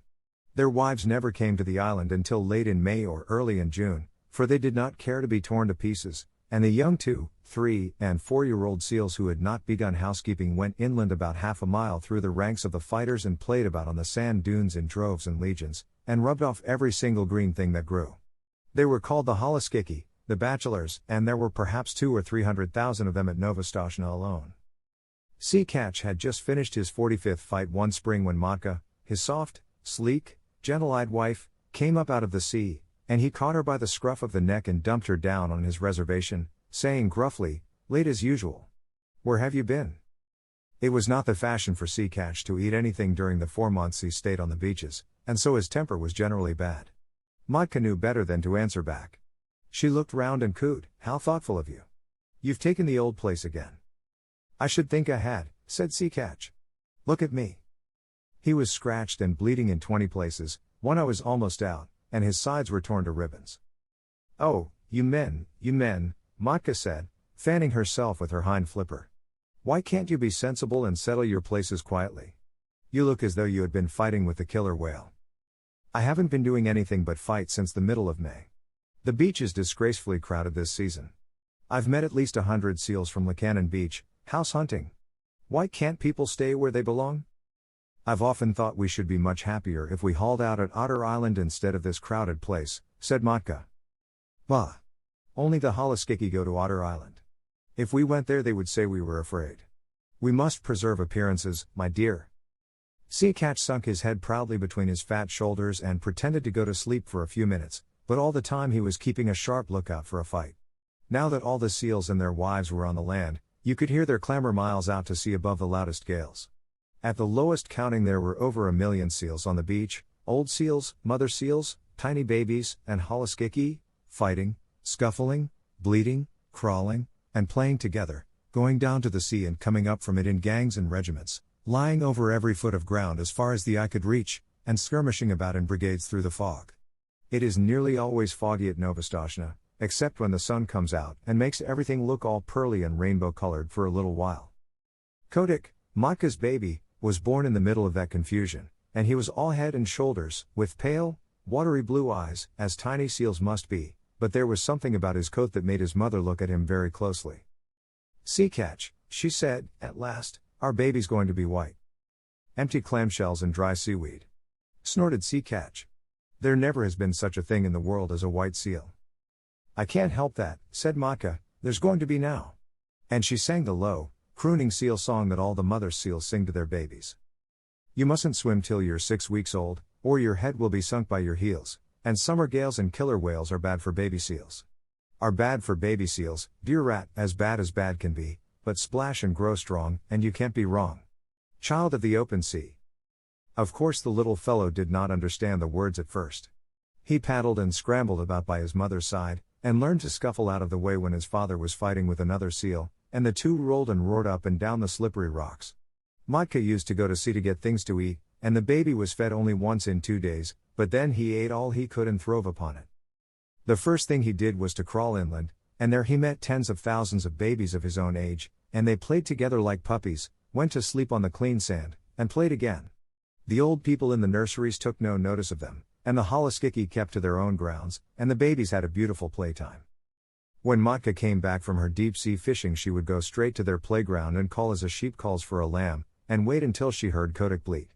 B: Their wives never came to the island until late in May or early in June, for they did not care to be torn to pieces, and the young 2, 3, and 4-year-old seals who had not begun housekeeping went inland about half a mile through the ranks of the fighters and played about on the sand dunes in droves and legions, and rubbed off every single green thing that grew. They were called the Holoskiki, the bachelors, and there were perhaps 200,000 or 300,000 of them at Novastoshnah alone. Sea Catch had just finished his 45th fight one spring when Matka, his soft, sleek, gentle-eyed wife, came up out of the sea, and he caught her by the scruff of the neck and dumped her down on his reservation, saying gruffly, "Late as usual. Where have you been?" It was not the fashion for Sea Catch to eat anything during the 4 months he stayed on the beaches, and so his temper was generally bad. Matka knew better than to answer back. She looked round and cooed, "How thoughtful of you. You've taken the old place again." "I should think I had," said Sea Catch. "Look at me." He was scratched and bleeding in 20 places, one eye was almost out, and his sides were torn to ribbons. "Oh, you men," Matka said, fanning herself with her hind flipper. "Why can't you be sensible and settle your places quietly? You look as though you had been fighting with the killer whale." "I haven't been doing anything but fight since the middle of May. The beach is disgracefully crowded this season. I've met at least 100 seals from Lukannon Beach, house hunting. Why can't people stay where they belong? I've often thought we should be much happier if we hauled out at Otter Island instead of this crowded place," said Matka. "Bah! Only the Holoskiki go to Otter Island. If we went there they would say we were afraid. We must preserve appearances, my dear." Sea Catch sunk his head proudly between his fat shoulders and pretended to go to sleep for a few minutes, but all the time he was keeping a sharp lookout for a fight. Now that all the seals and their wives were on the land, you could hear their clamor miles out to sea above the loudest gales. At the lowest counting there were over 1 million seals on the beach, old seals, mother seals, tiny babies, and Holoskiki, fighting, scuffling, bleeding, crawling, and playing together, going down to the sea and coming up from it in gangs and regiments, lying over every foot of ground as far as the eye could reach, and skirmishing about in brigades through the fog. It is nearly always foggy at Novastoshnah, except when the sun comes out and makes everything look all pearly and rainbow-colored for a little while. Kotik, Matka's baby, was born in the middle of that confusion, and he was all head and shoulders, with pale, watery blue eyes, as tiny seals must be, but there was something about his coat that made his mother look at him very closely. "Sea Catch," she said, at last, "our baby's going to be white." "Empty clamshells and dry seaweed," snorted Sea Catch. "There never has been such a thing in the world as a white seal." "I can't help that," said Matka, "there's going to be now." And she sang the low, crooning seal song that all the mother seals sing to their babies. "You mustn't swim till you're 6 weeks old, or your head will be sunk by your heels, and summer gales and killer whales are bad for baby seals. Are bad for baby seals, dear rat, as bad can be, but splash and grow strong, and you can't be wrong. Child of the open sea." Of course the little fellow did not understand the words at first. He paddled and scrambled about by his mother's side, and learned to scuffle out of the way when his father was fighting with another seal, and the two rolled and roared up and down the slippery rocks. Matka used to go to sea to get things to eat, and the baby was fed only once in 2 days, but then he ate all he could and throve upon it. The first thing he did was to crawl inland, and there he met tens of thousands of babies of his own age, and they played together like puppies, went to sleep on the clean sand, and played again. The old people in the nurseries took no notice of them, and the holoskiki kept to their own grounds, and the babies had a beautiful playtime. When Matka came back from her deep-sea fishing, she would go straight to their playground and call as a sheep calls for a lamb, and wait until she heard Kotick bleat.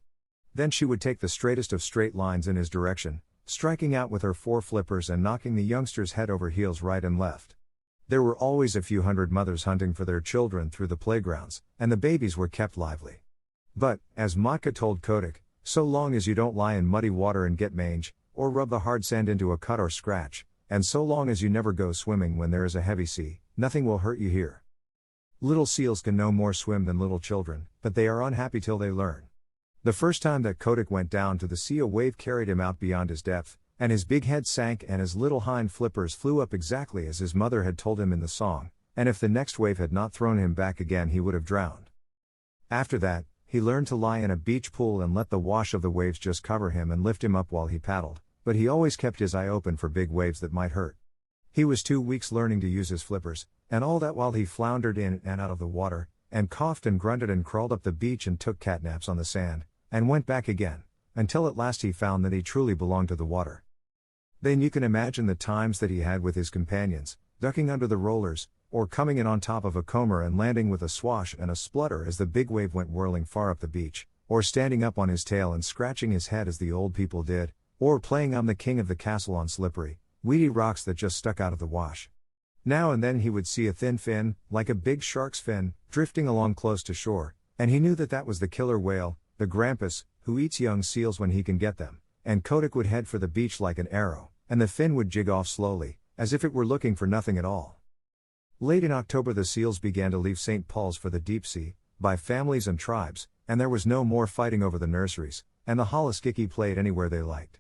B: Then she would take the straightest of straight lines in his direction, striking out with her 4 flippers and knocking the youngster's head over heels right and left. There were always a few hundred mothers hunting for their children through the playgrounds, and the babies were kept lively. But, as Matka told Kotick, so long as you don't lie in muddy water and get mange, or rub the hard sand into a cut or scratch, and so long as you never go swimming when there is a heavy sea, nothing will hurt you here. Little seals can no more swim than little children, but they are unhappy till they learn. The first time that Kotick went down to the sea, a wave carried him out beyond his depth, and his big head sank and his little hind flippers flew up exactly as his mother had told him in the song, and if the next wave had not thrown him back again he would have drowned. After that, he learned to lie in a beach pool and let the wash of the waves just cover him and lift him up while he paddled, but he always kept his eye open for big waves that might hurt. He was 2 weeks learning to use his flippers, and all that while he floundered in and out of the water, and coughed and grunted and crawled up the beach and took catnaps on the sand, and went back again, until at last he found that he truly belonged to the water. Then you can imagine the times that he had with his companions, ducking under the rollers, or coming in on top of a comber and landing with a swash and a splutter as the big wave went whirling far up the beach, or standing up on his tail and scratching his head as the old people did, or playing I'm the king of the castle on slippery, weedy rocks that just stuck out of the wash. Now and then he would see a thin fin, like a big shark's fin, drifting along close to shore, and he knew that that was the killer whale, the grampus, who eats young seals when he can get them, and Kotick would head for the beach like an arrow, and the fin would jig off slowly, as if it were looking for nothing at all. Late in October the seals began to leave St. Paul's for the deep sea, by families and tribes, and there was no more fighting over the nurseries, and the holoskiki played anywhere they liked.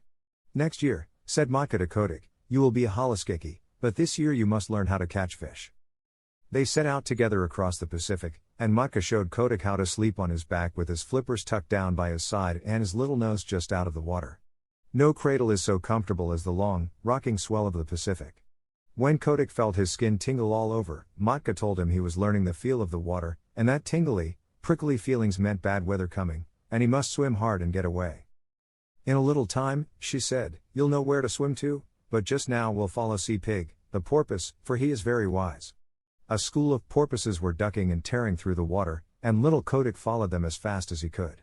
B: Next year, said Matka to Kotick, you will be a holoskiki, but this year you must learn how to catch fish. They set out together across the Pacific, and Matka showed Kotick how to sleep on his back with his flippers tucked down by his side and his little nose just out of the water. No cradle is so comfortable as the long, rocking swell of the Pacific. When Kotick felt his skin tingle all over, Matka told him he was learning the feel of the water, and that tingly, prickly feelings meant bad weather coming, and he must swim hard and get away. In a little time, she said, you'll know where to swim to, but just now we'll follow Sea Pig, the porpoise, for he is very wise. A school of porpoises were ducking and tearing through the water, and little Kotick followed them as fast as he could.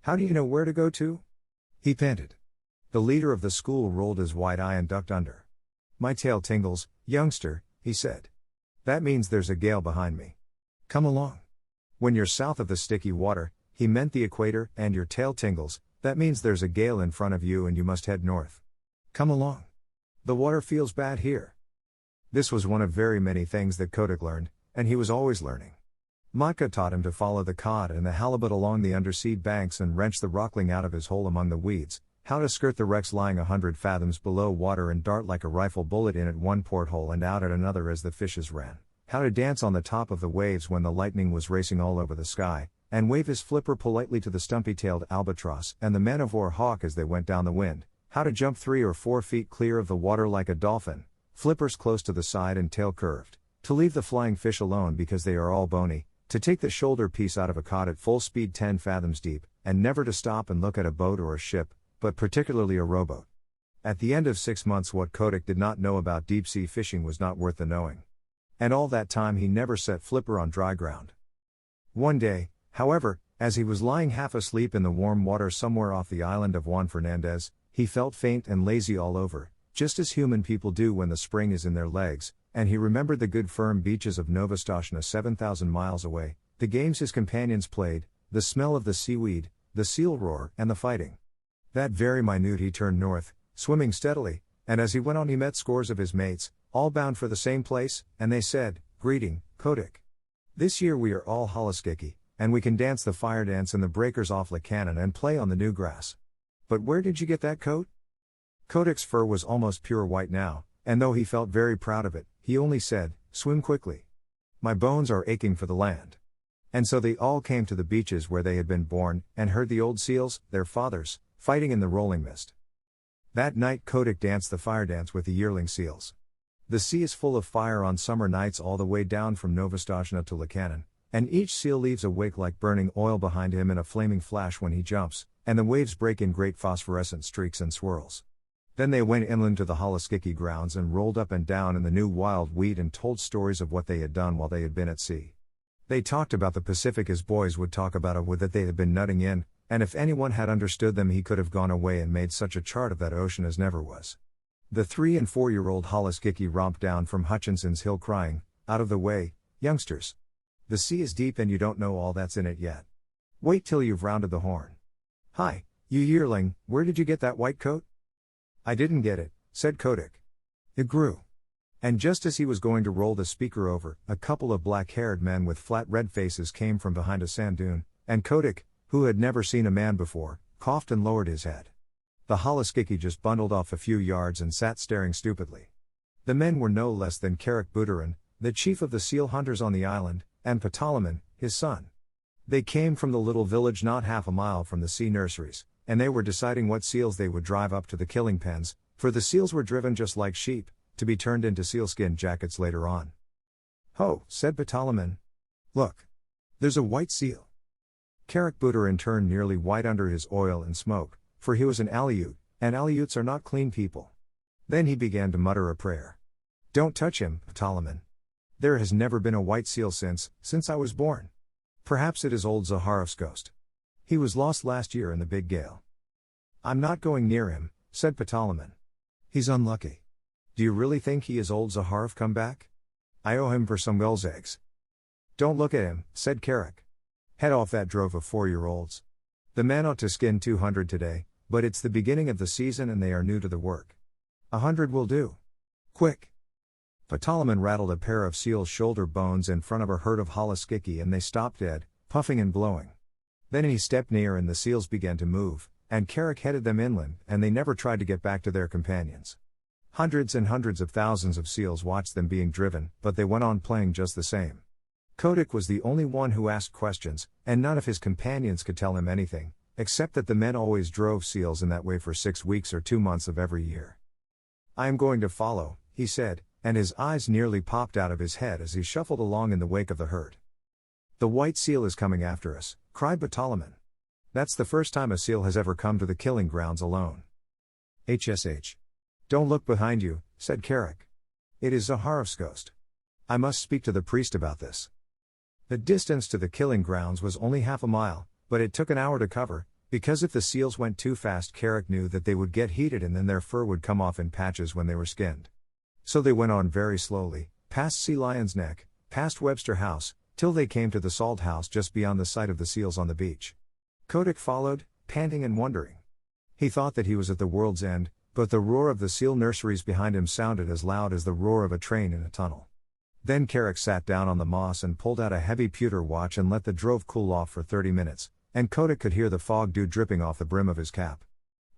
B: How do you know where to go to? He panted. The leader of the school rolled his white eye and ducked under. My tail tingles, youngster, he said. That means there's a gale behind me. Come along. When you're south of the sticky water, he meant the equator, and your tail tingles, that means there's a gale in front of you and you must head north. Come along. The water feels bad here. This was one of very many things that Kotick learned, and he was always learning. Matka taught him to follow the cod and the halibut along the undersea banks and wrench the rockling out of his hole among the weeds, how to skirt the wrecks lying 100 fathoms below water and dart like a rifle bullet in at one porthole and out at another as the fishes ran, how to dance on the top of the waves when the lightning was racing all over the sky, and wave his flipper politely to the stumpy-tailed albatross and the man-of-war hawk as they went down the wind, how to jump 3 or 4 feet clear of the water like a dolphin, flippers close to the side and tail curved, to leave the flying fish alone because they are all bony, to take the shoulder piece out of a cod at full speed 10 fathoms deep, and never to stop and look at a boat or a ship, but particularly a rowboat. At the end of 6 months what Kotick did not know about deep-sea fishing was not worth the knowing. And all that time he never set flipper on dry ground. One day, however, as he was lying half asleep in the warm water somewhere off the island of Juan Fernandez, he felt faint and lazy all over, just as human people do when the spring is in their legs, and he remembered the good firm beaches of Nova Scotia 7,000 miles away, the games his companions played, the smell of the seaweed, the seal roar, and the fighting. That very minute he turned north, swimming steadily, and as he went on he met scores of his mates, all bound for the same place, and they said, Greeting, Kotick. This year we are all holoskiki, and we can dance the fire dance in the breakers off Lake Cannon and play on the new grass. But where did you get that coat? Kotick's fur was almost pure white now, and though he felt very proud of it, he only said, Swim quickly. My bones are aching for the land. And so they all came to the beaches where they had been born, and heard the old seals, their fathers, fighting in the rolling mist. That night Kotick danced the fire dance with the yearling seals. The sea is full of fire on summer nights all the way down from Novastoshnah to Lukannon, and each seal leaves a wake like burning oil behind him in a flaming flash when he jumps, and the waves break in great phosphorescent streaks and swirls. Then they went inland to the Halaskiki grounds and rolled up and down in the new wild wheat and told stories of what they had done while they had been at sea. They talked about the Pacific as boys would talk about a wood that they had been nutting in, and if anyone had understood them he could have gone away and made such a chart of that ocean as never was. The 3- and 4-year-old Halaskiki romped down from Hutchinson's Hill crying, "Out of the way, youngsters. The sea is deep and you don't know all that's in it yet. Wait till you've rounded the horn. Hi, you yearling, where did you get that white coat?" "I didn't get it," said Kotick. "It grew." And just as he was going to roll the speaker over, a couple of black-haired men with flat red faces came from behind a sand dune, and Kotick, who had never seen a man before, coughed and lowered his head. The Halaskiki just bundled off a few yards and sat staring stupidly. The men were no less than Carrick Buterin, the chief of the seal hunters on the island, and Ptolemy, his son. They came from the little village not half a mile from the sea nurseries, and they were deciding what seals they would drive up to the killing pens, for the seals were driven just like sheep, to be turned into sealskin jackets later on. "Ho," said Ptolemy. "Look. There's a white seal." Carrick Buterin turned nearly white under his oil and smoke, for he was an Aleut, and Aleuts are not clean people. Then he began to mutter a prayer. "Don't touch him, Ptolemy. There has never been a white seal since I was born. Perhaps it is old Zaharov's ghost. He was lost last year in the big gale." "I'm not going near him," said Ptolemy. "He's unlucky." "Do you really think he is old Zaharov come back? I owe him for some gull's eggs." "Don't look at him," said Carrick. "Head off that drove of 4-year-olds. The men ought to skin 200 today, but it's the beginning of the season and they are new to the work. 100 will do. Quick." Ptolemy rattled a pair of seal's shoulder bones in front of a herd of Halaskiki and they stopped dead, puffing and blowing. Then he stepped near and the seals began to move, and Carrick headed them inland, and they never tried to get back to their companions. Hundreds and hundreds of thousands of seals watched them being driven, but they went on playing just the same. Kotick was the only one who asked questions, and none of his companions could tell him anything, except that the men always drove seals in that way for 6 weeks or 2 months of every year. "I am going to follow," he said, and his eyes nearly popped out of his head as he shuffled along in the wake of the herd. "The white seal is coming after us," cried Ptolemy. "That's the first time a seal has ever come to the killing grounds alone." "HSH. Don't look behind you," said Carrick. "It is Zaharov's ghost. I must speak to the priest about this." The distance to the killing grounds was only half a mile, but it took an hour to cover, because if the seals went too fast Carrick knew that they would get heated and then their fur would come off in patches when they were skinned. So they went on very slowly, past Sea Lion's Neck, past Webster House, till they came to the salt house just beyond the sight of the seals on the beach. Kotick followed, panting and wondering. He thought that he was at the world's end, but the roar of the seal nurseries behind him sounded as loud as the roar of a train in a tunnel. Then Carrick sat down on the moss and pulled out a heavy pewter watch and let the drove cool off for 30 minutes, and Kotick could hear the fog dew dripping off the brim of his cap.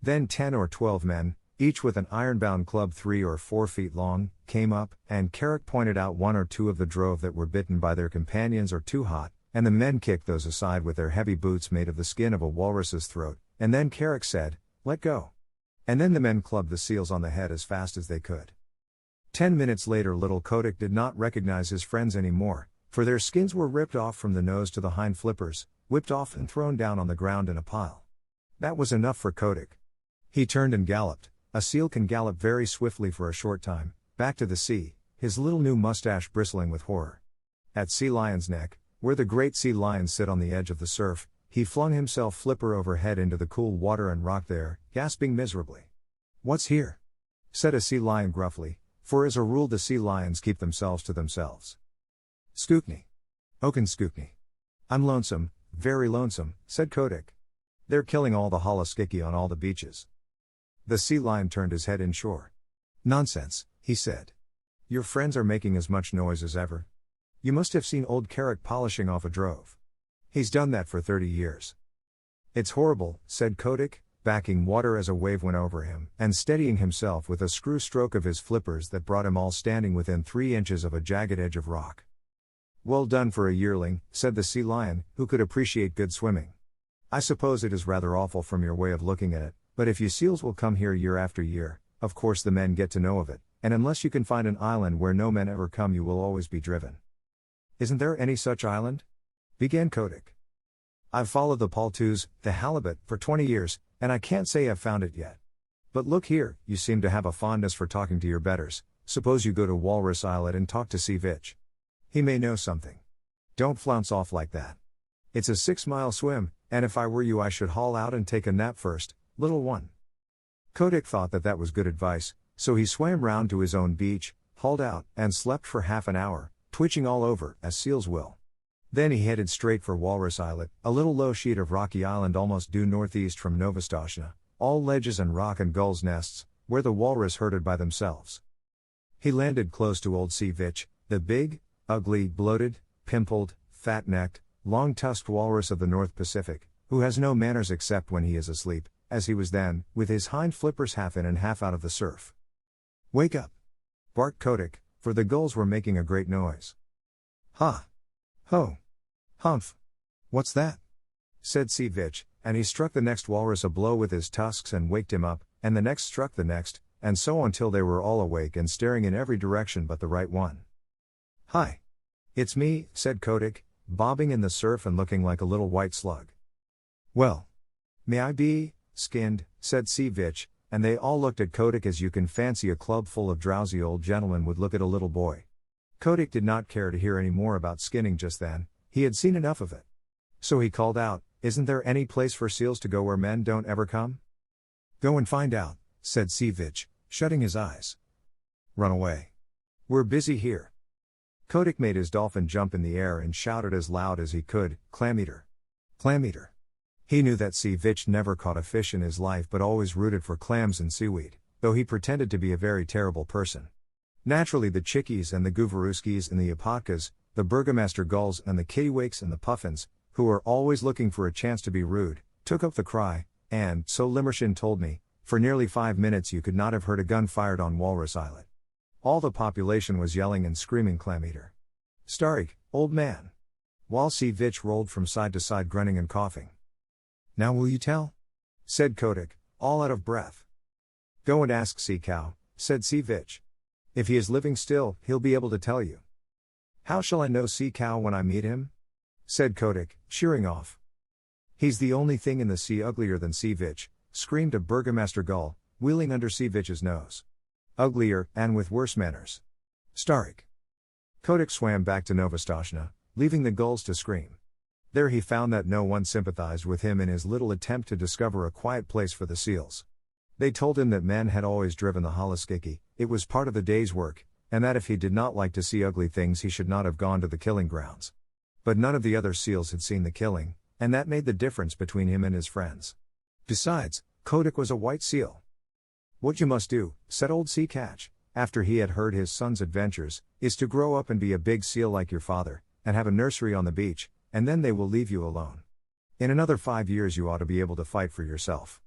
B: Then 10 or 12 men, each with an iron-bound club 3 or 4 feet long, came up, and Carrick pointed out 1 or 2 of the drove that were bitten by their companions or too hot, and the men kicked those aside with their heavy boots made of the skin of a walrus's throat, and then Carrick said, "Let go." And then the men clubbed the seals on the head as fast as they could. 10 minutes later little Kotick did not recognize his friends anymore, for their skins were ripped off from the nose to the hind flippers, whipped off and thrown down on the ground in a pile. That was enough for Kotick. He turned and galloped. A seal can gallop very swiftly for a short time, back to the sea, his little new mustache bristling with horror. At Sea Lion's Neck, where the great sea lions sit on the edge of the surf, he flung himself flipper overhead into the cool water and rocked there, gasping miserably. "What's here?" said a sea lion gruffly, for as a rule the sea lions keep themselves to themselves. "Skookney. Oken Skookney. I'm lonesome, very lonesome," said Kotick. "They're killing all the Halaskiki on all the beaches." The sea lion turned his head inshore. "Nonsense," he said. "Your friends are making as much noise as ever. You must have seen old Carrick polishing off a drove. He's done that for 30 years. "It's horrible," said Kotick, backing water as a wave went over him, and steadying himself with a screw stroke of his flippers that brought him all standing within 3 inches of a jagged edge of rock. "Well done for a yearling," said the sea lion, who could appreciate good swimming. "I suppose it is rather awful from your way of looking at it, but if you seals will come here year after year, of course the men get to know of it, and unless you can find an island where no men ever come, you will always be driven. Isn't there any such island? Began Kotick. I've followed the paltoos, the halibut, for 20 years, and I can't say I've found it yet. But look here, you seem to have a fondness for talking to your betters. Suppose you go to Walrus Islet and talk to C. Vitch. He may know something. Don't flounce off like that. It's a 6-mile swim, and if I were you I should haul out and take a nap first, little one. Kotick thought that was good advice, so he swam round to his own beach, hauled out, and slept for half an hour, twitching all over, as seals will. Then he headed straight for Walrus Islet, a little low sheet of rocky island almost due northeast from Nova Scotia, all ledges and rock and gulls' nests, where the walrus herded by themselves. He landed close to old C. Vitch, the big, ugly, bloated, pimpled, fat-necked, long-tusked walrus of the North Pacific, who has no manners except when he is asleep, as he was then, with his hind flippers half in and half out of the surf. Wake up! Barked Kotick, for the gulls were making a great noise. Ha! Ho! Humph! What's that? Said C. Vitch, and he struck the next walrus a blow with his tusks and waked him up, and the next struck the next, and so until they were all awake and staring in every direction but the right one. Hi! It's me, said Kotick, bobbing in the surf and looking like a little white slug. Well, may I be skinned, said C. Vitch, and they all looked at Kotick as you can fancy a club full of drowsy old gentlemen would look at a little boy. Kotick did not care to hear any more about skinning just then, he had seen enough of it. So he called out, Isn't there any place for seals to go where men don't ever come? Go and find out, said C. Vitch, shutting his eyes. Run away. We're busy here. Kotick made his dolphin jump in the air and shouted as loud as he could, Clam-eater! Clam-eater! He knew that C. Vitch never caught a fish in his life but always rooted for clams and seaweed, though he pretended to be a very terrible person. Naturally the chickies and the goovaruskis and the apatkas, the burgomaster gulls and the kittiwakes and the puffins, who were always looking for a chance to be rude, took up the cry, and, so Limmershin told me, for nearly 5 minutes you could not have heard a gun fired on Walrus Islet. All the population was yelling and screaming Clam-eater! Starik, old man! While C. Vitch rolled from side to side grunting and coughing. Now will you tell? Said Kotick, all out of breath. Go and ask Sea Cow, said C. Vitch. If he is living still, he'll be able to tell you. How shall I know Sea Cow when I meet him? Said Kotick, sheering off. He's the only thing in the sea uglier than C. Vitch, screamed a burgomaster gull, wheeling under C. Vitch's nose. Uglier, and with worse manners. Starik. Kotick swam back to Nova Scotia, leaving the gulls to scream. There he found that no one sympathized with him in his little attempt to discover a quiet place for the seals. They told him that men had always driven the halaskiki, it was part of the day's work, and that if he did not like to see ugly things he should not have gone to the killing grounds. But none of the other seals had seen the killing, and that made the difference between him and his friends. Besides, Kotick was a white seal. What you must do, said old Sea Catch, after he had heard his son's adventures, is to grow up and be a big seal like your father, and have a nursery on the beach, and then they will leave you alone. In another 5 years you ought to be able to fight for yourself.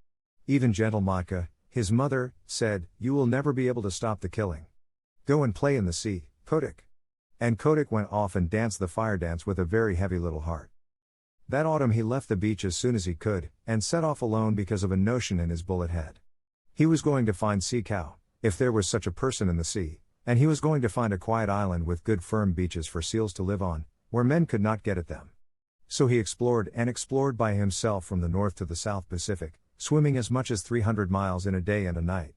B: Even gentle Matka, his mother, said, You will never be able to stop the killing. Go and play in the sea, Kotick. And Kotick went off and danced the fire dance with a very heavy little heart. That autumn he left the beach as soon as he could, and set off alone because of a notion in his bullet head. He was going to find Sea Cow, if there was such a person in the sea, and he was going to find a quiet island with good firm beaches for seals to live on, where men could not get at them. So he explored and explored by himself from the North to the South Pacific, swimming as much as 300 miles in a day and a night.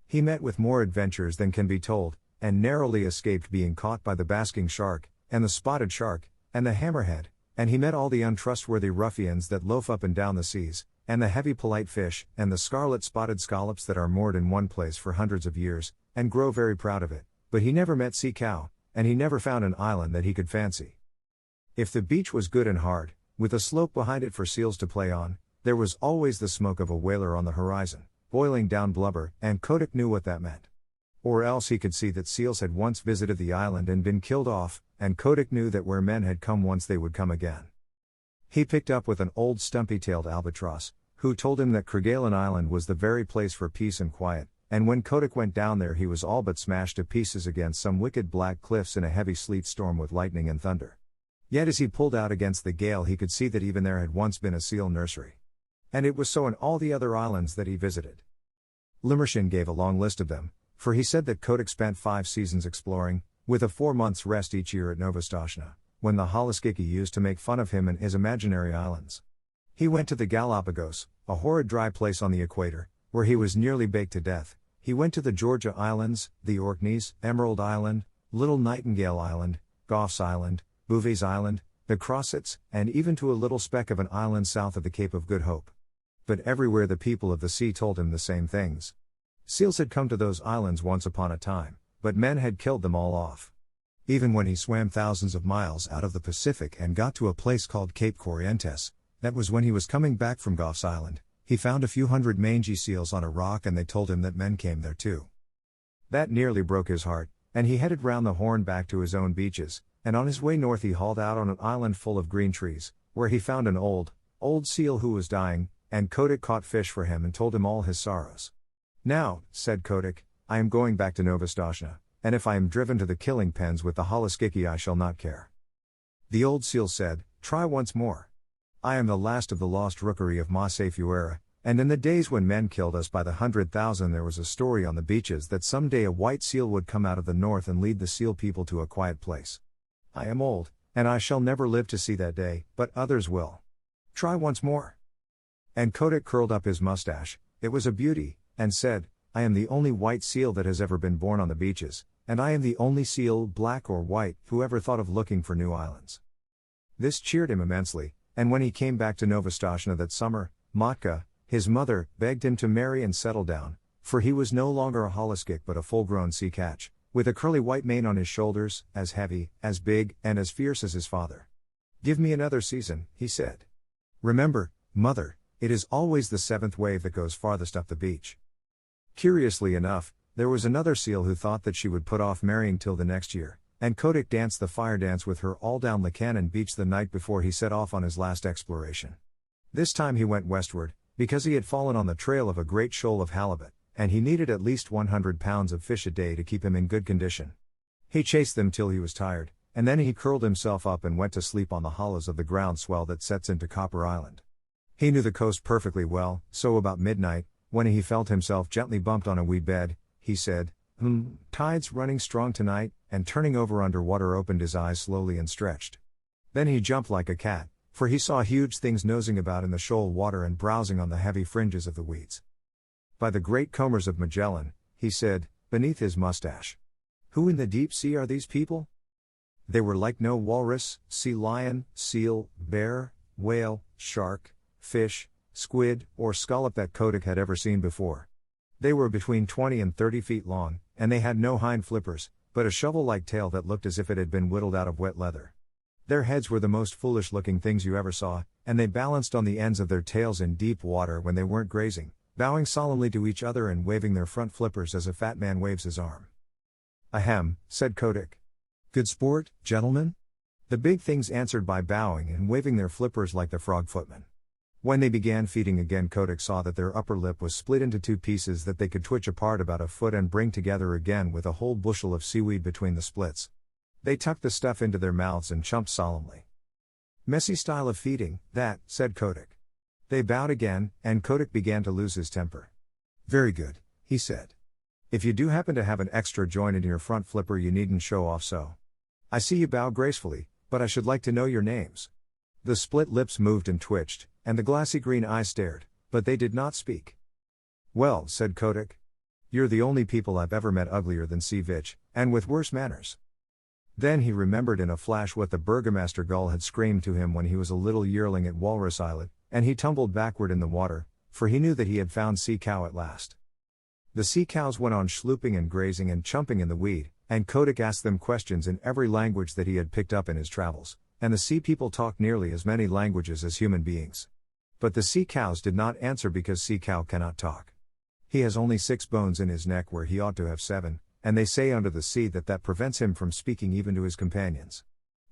B: He met with more adventures than can be told, and narrowly escaped being caught by the basking shark, and the spotted shark, and the hammerhead, and he met all the untrustworthy ruffians that loaf up and down the seas, and the heavy polite fish, and the scarlet-spotted scallops that are moored in one place for hundreds of years, and grow very proud of it, but he never met Sea Cow, and he never found an island that he could fancy. If the beach was good and hard, with a slope behind it for seals to play on, there was always the smoke of a whaler on the horizon, boiling down blubber, and Kotick knew what that meant. Or else he could see that seals had once visited the island and been killed off, and Kotick knew that where men had come once they would come again. He picked up with an old stumpy-tailed albatross, who told him that Kerguelen Island was the very place for peace and quiet, and when Kotick went down there he was all but smashed to pieces against some wicked black cliffs in a heavy sleet storm with lightning and thunder. Yet as he pulled out against the gale he could see that even there had once been a seal nursery. And it was so in all the other islands that he visited. Limmershin gave a long list of them, for he said that Kotick spent 5 seasons exploring, with a 4 months rest each year at Novastoshnah, when the Holoskiki used to make fun of him and his imaginary islands. He went to the Galapagos, a horrid dry place on the equator, where he was nearly baked to death. He went to the Georgia Islands, the Orkneys, Emerald Island, Little Nightingale Island, Gough's Island, Bouvet's Island, the Crossets, and even to a little speck of an island south of the Cape of Good Hope. But everywhere the people of the sea told him the same things. Seals had come to those islands once upon a time, but men had killed them all off. Even when he swam thousands of miles out of the Pacific and got to a place called Cape Corrientes, that was when he was coming back from Gough's Island, he found a few hundred mangy seals on a rock and they told him that men came there too. That nearly broke his heart, and he headed round the Horn back to his own beaches, and on his way north he hauled out on an island full of green trees, where he found an old seal who was dying, and Kotick caught fish for him and told him all his sorrows. Now, said Kotick, I am going back to Novastoshnah, and if I am driven to the killing pens with the Holoskiki I shall not care. The old seal said, try once more. I am the last of the lost rookery of Masefuera, and in the days when men killed us by the 100,000 there was a story on the beaches that someday a white seal would come out of the north and lead the seal people to a quiet place. I am old, and I shall never live to see that day, but others will. Try once more. And Kotick curled up his mustache, it was a beauty, and said, I am the only white seal that has ever been born on the beaches, and I am the only seal, black or white, who ever thought of looking for new islands. This cheered him immensely, and when he came back to Novastoshnah that summer, Matka, his mother, begged him to marry and settle down, for he was no longer a holoskik but a full-grown sea catch, with a curly white mane on his shoulders, as heavy, as big, and as fierce as his father. Give me another season, he said. Remember, mother, it is always the 7th wave that goes farthest up the beach. Curiously enough, there was another seal who thought that she would put off marrying till the next year, and Kotick danced the fire dance with her all down Lakanan Beach the night before he set off on his last exploration. This time he went westward, because he had fallen on the trail of a great shoal of halibut, and he needed at least 100 pounds of fish a day to keep him in good condition. He chased them till he was tired, and then he curled himself up and went to sleep on the hollows of the ground swell that sets into Copper Island. He knew the coast perfectly well, so about midnight, when he felt himself gently bumped on a wee bed, he said, tide's running strong tonight, and turning over underwater opened his eyes slowly and stretched. Then he jumped like a cat, for he saw huge things nosing about in the shoal water and browsing on the heavy fringes of the weeds. By the great combers of Magellan, he said, beneath his mustache. Who in the deep sea are these people? They were like no walrus, sea lion, seal, bear, whale, shark, fish, squid, or scallop that Kotick had ever seen before. They were between 20 and 30 feet long, and they had no hind flippers, but a shovel-like tail that looked as if it had been whittled out of wet leather. Their heads were the most foolish-looking things you ever saw, and they balanced on the ends of their tails in deep water when they weren't grazing, bowing solemnly to each other and waving their front flippers as a fat man waves his arm. Ahem, said Kotick. Good sport, gentlemen? The big things answered by bowing and waving their flippers like the frog footmen. When they began feeding again, Kotick saw that their upper lip was split into 2 pieces that they could twitch apart about a foot and bring together again with a whole bushel of seaweed between the splits. They tucked the stuff into their mouths and chumped solemnly. Messy style of feeding, that, said Kotick. They bowed again, and Kotick began to lose his temper. Very good, he said. If you do happen to have an extra joint in your front flipper you needn't show off so. I see you bow gracefully, but I should like to know your names. The split lips moved and twitched, and the glassy green eyes stared, but they did not speak. Well, said Kotick. You're the only people I've ever met uglier than Sea Vitch, and with worse manners. Then he remembered in a flash what the Burgomaster gull had screamed to him when he was a little yearling at Walrus Islet, and he tumbled backward in the water, for he knew that he had found sea cow at last. The sea cows went on schlooping and grazing and chumping in the weed, and Kotick asked them questions in every language that he had picked up in his travels, and the sea people talked nearly as many languages as human beings. But the sea cows did not answer because sea cow cannot talk. He has only 6 bones in his neck where he ought to have 7, and they say under the sea that prevents him from speaking even to his companions.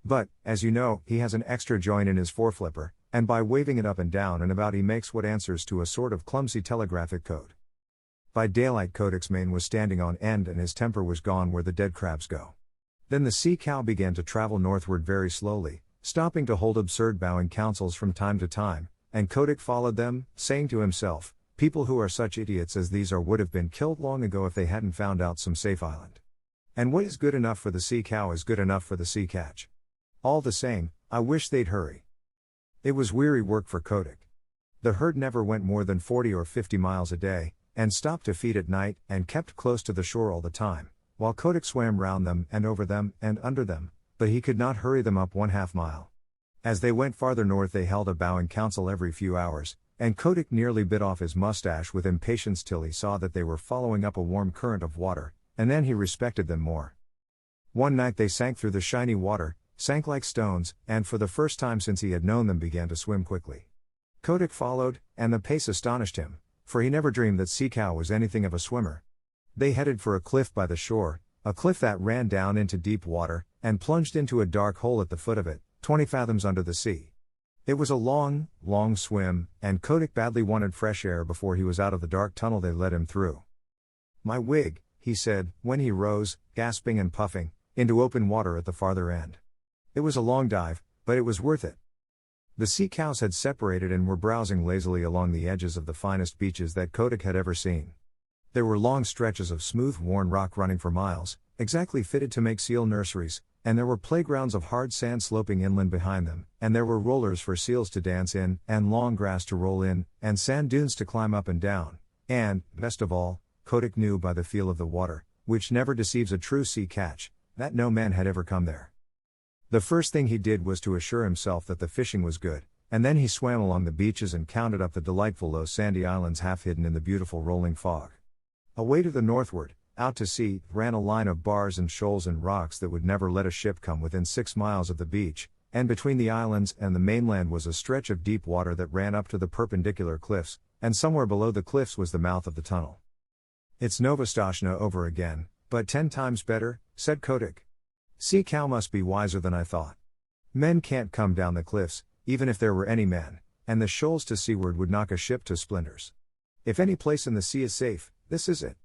B: But, as you know, he has an extra joint in his foreflipper, and by waving it up and down and about he makes what answers to a sort of clumsy telegraphic code. By daylight Kotick's mane was standing on end and his temper was gone where the dead crabs go. Then the sea cow began to travel northward very slowly, stopping to hold absurd bowing councils from time to time, and Kotick followed them, saying to himself, People who are such idiots as these are would have been killed long ago if they hadn't found out some safe island. And what is good enough for the sea cow is good enough for the sea catch. All the same, I wish they'd hurry. It was weary work for Kotick. The herd never went more than 40 or 50 miles a day, and stopped to feed at night, and kept close to the shore all the time, while Kotick swam round them and over them and under them, but he could not hurry them up 1/2 mile. As they went farther north they held a bowing council every few hours, and Kotick nearly bit off his mustache with impatience till he saw that they were following up a warm current of water, and then he respected them more. One night they sank through the shiny water, sank like stones, and for the first time since he had known them began to swim quickly. Kotick followed, and the pace astonished him, for he never dreamed that sea cow was anything of a swimmer. They headed for a cliff by the shore, a cliff that ran down into deep water, and plunged into a dark hole at the foot of it, 20 fathoms under the sea. It was a long, long swim, and Kotick badly wanted fresh air before he was out of the dark tunnel they led him through. "My wig," he said, when he rose, gasping and puffing, into open water at the farther end. It was a long dive, but it was worth it. The sea cows had separated and were browsing lazily along the edges of the finest beaches that Kotick had ever seen. There were long stretches of smooth worn rock running for miles, exactly fitted to make seal nurseries, and there were playgrounds of hard sand sloping inland behind them, and there were rollers for seals to dance in, and long grass to roll in, and sand dunes to climb up and down, and, best of all, Kotick knew by the feel of the water, which never deceives a true sea catch, that no man had ever come there. The first thing he did was to assure himself that the fishing was good, and then he swam along the beaches and counted up the delightful low sandy islands half hidden in the beautiful rolling fog. Away to the northward, out to sea, ran a line of bars and shoals and rocks that would never let a ship come within 6 miles of the beach, and between the islands and the mainland was a stretch of deep water that ran up to the perpendicular cliffs, and somewhere below the cliffs was the mouth of the tunnel. "It's Novastoshnah over again, but 10 times better," said Kotick. "Sea cow must be wiser than I thought. Men can't come down the cliffs, even if there were any men, and the shoals to seaward would knock a ship to splinters. If any place in the sea is safe, this is it."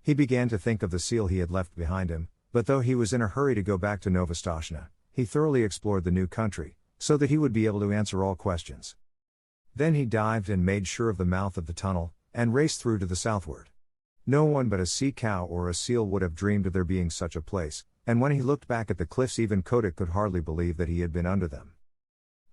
B: He began to think of the seal he had left behind him, but though he was in a hurry to go back to Novastoshnah, he thoroughly explored the new country, so that he would be able to answer all questions. Then he dived and made sure of the mouth of the tunnel, and raced through to the southward. No one but a sea cow or a seal would have dreamed of there being such a place, and when he looked back at the cliffs even Kotick could hardly believe that he had been under them.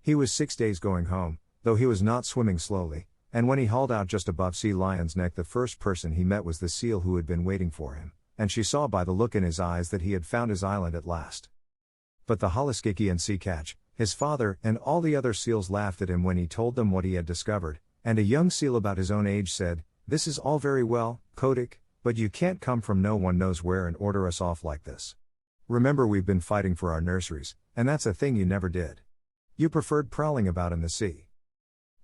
B: He was 6 days going home, though he was not swimming slowly, and when he hauled out just above Sea Lion's Neck the first person he met was the seal who had been waiting for him, and she saw by the look in his eyes that he had found his island at last. But the Holliskikian sea catch, his father, and all the other seals laughed at him when he told them what he had discovered, and a young seal about his own age said, "This is all very well, Kotick, but you can't come from no one knows where and order us off like this. Remember we've been fighting for our nurseries, and that's a thing you never did. You preferred prowling about in the sea."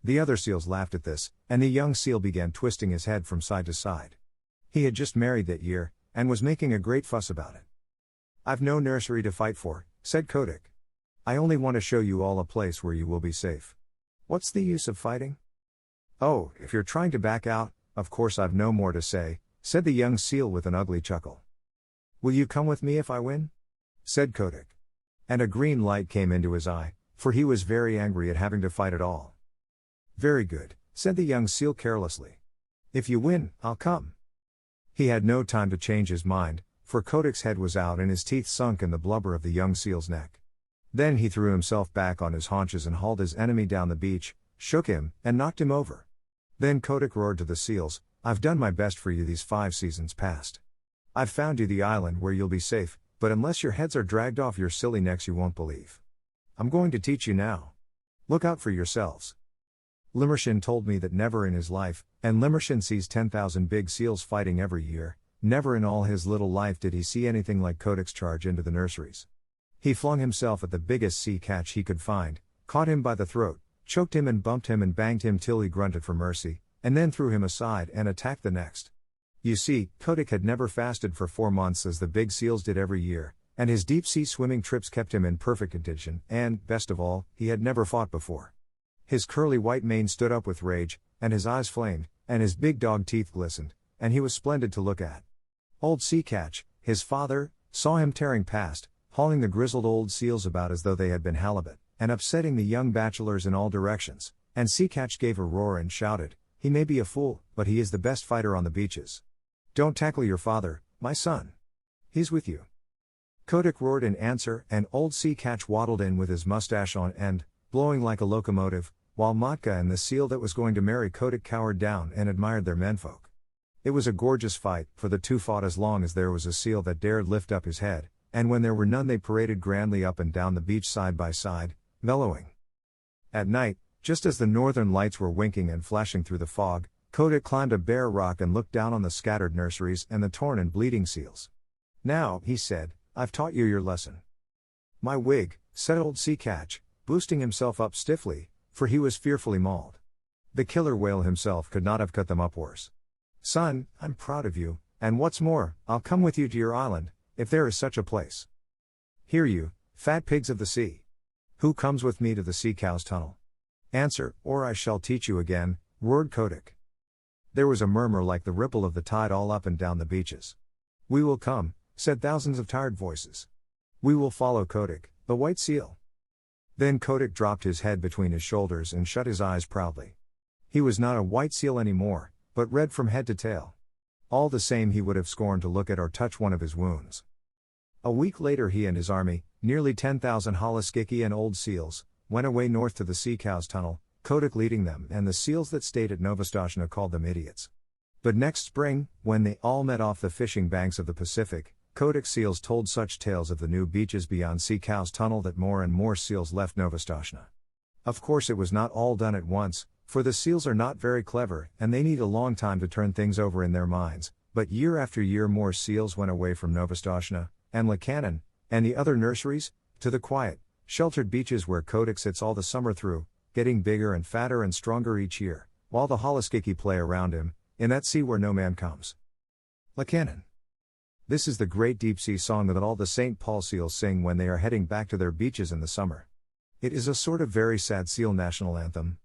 B: The other seals laughed at this, and the young seal began twisting his head from side to side. He had just married that year, and was making a great fuss about it. "I've no nursery to fight for," said Kotick. "I only want to show you all a place where you will be safe. What's the use of fighting?" "Oh, if you're trying to back out, of course I've no more to say," said the young seal with an ugly chuckle. "Will you come with me if I win?" said Kotick. And a green light came into his eye, for he was very angry at having to fight at all. "Very good," said the young seal carelessly. "If you win, I'll come." He had no time to change his mind, for Kotick's head was out and his teeth sunk in the blubber of the young seal's neck. Then he threw himself back on his haunches and hauled his enemy down the beach, shook him, and knocked him over. Then Kotick roared to the seals, "I've done my best for you these 5 seasons past. I've found you the island where you'll be safe, but unless your heads are dragged off your silly necks you won't believe. I'm going to teach you now. Look out for yourselves." Limmershin told me that never in his life, and Limmershin sees 10,000 big seals fighting every year, never in all his little life did he see anything like Kotick's charge into the nurseries. He flung himself at the biggest sea catch he could find, caught him by the throat, choked him and bumped him and banged him till he grunted for mercy, and then threw him aside and attacked the next. You see, Kotick had never fasted for 4 months as the big seals did every year, and his deep-sea swimming trips kept him in perfect condition, and, best of all, he had never fought before. His curly white mane stood up with rage, and his eyes flamed, and his big dog teeth glistened, and he was splendid to look at. Old Sea Catch, his father, saw him tearing past, hauling the grizzled old seals about as though they had been halibut, and upsetting the young bachelors in all directions, and Sea Catch gave a roar and shouted, He may be a fool, but he is the best fighter on the beaches. Don't tackle your father, my son. He's with you. Kotick roared in answer, and old sea catch waddled in with his mustache on end, blowing like a locomotive, while Matka and the seal that was going to marry Kotick cowered down and admired their menfolk. It was a gorgeous fight, for the two fought as long as there was a seal that dared lift up his head, and when there were none they paraded grandly up and down the beach side by side, bellowing. At night, just as the northern lights were winking and flashing through the fog, Kotick climbed a bare rock and looked down on the scattered nurseries and the torn and bleeding seals. Now, he said, I've taught you your lesson. My wig, said old sea catch, boosting himself up stiffly, for he was fearfully mauled. The killer whale himself could not have cut them up worse. Son, I'm proud of you, and what's more, I'll come with you to your island, if there is such a place. Hear you, fat pigs of the sea. Who comes with me to the sea cow's tunnel? Answer, or I shall teach you again, roared Kotick. There was a murmur like the ripple of the tide all up and down the beaches. We will come, said thousands of tired voices. We will follow Kotick, the white seal. Then Kotick dropped his head between his shoulders and shut his eyes proudly. He was not a white seal anymore, but red from head to tail. All the same he would have scorned to look at or touch one of his wounds. A week later he and his army, nearly 10,000 Holoskiki and old seals, went away north to the sea cow's tunnel, Kotick leading them, and the seals that stayed at Novostochna called them idiots. But next spring, when they all met off the fishing banks of the Pacific, Kotick seals told such tales of the new beaches beyond sea cow's tunnel that more and more seals left Novostochna. Of course it was not all done at once, for the seals are not very clever, and they need a long time to turn things over in their minds, but year after year more seals went away from Novostochna, and Lakanen, and the other nurseries, to the quiet, sheltered beaches where Kotick sits all the summer through, getting bigger and fatter and stronger each year, while the Holoskiki play around him, in that sea where no man comes. Lakanen. This is the great deep-sea song that all the St. Paul seals sing when they are heading back to their beaches in the summer. It is a sort of very sad seal national anthem.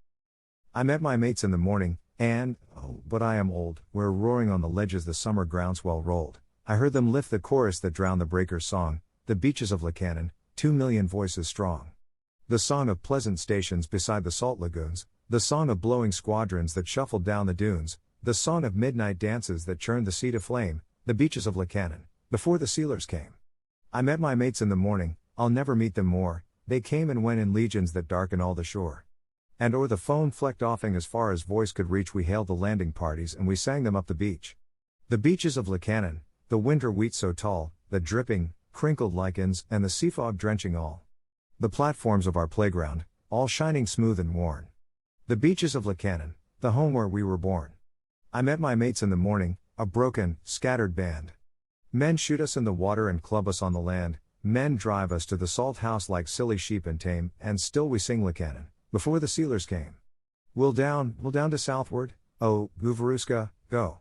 B: I met my mates in the morning, and, oh, but I am old, where roaring on the ledges the summer groundswell rolled, I heard them lift the chorus that drowned the breaker's song, the beaches of Lakanen, 2,000,000 voices strong. The song of pleasant stations beside the salt lagoons, the song of blowing squadrons that shuffled down the dunes, the song of midnight dances that churned the sea to flame, the beaches of Lakanen, before the sealers came. I met my mates in the morning, I'll never meet them more, they came and went in legions that darken all the shore. And o'er the foam flecked offing as far as voice could reach we hailed the landing parties and we sang them up the beach. The beaches of Lakanen, the winter wheat so tall, the dripping, crinkled lichens and the sea fog drenching all. The platforms of our playground, all shining smooth and worn. The beaches of Lakanen, the home where we were born. I met my mates in the morning, a broken, scattered band. Men shoot us in the water and club us on the land, men drive us to the salt house like silly sheep and tame, and still we sing Lakanen, before the sealers came. We'll down to southward, oh, Guvaruska, go.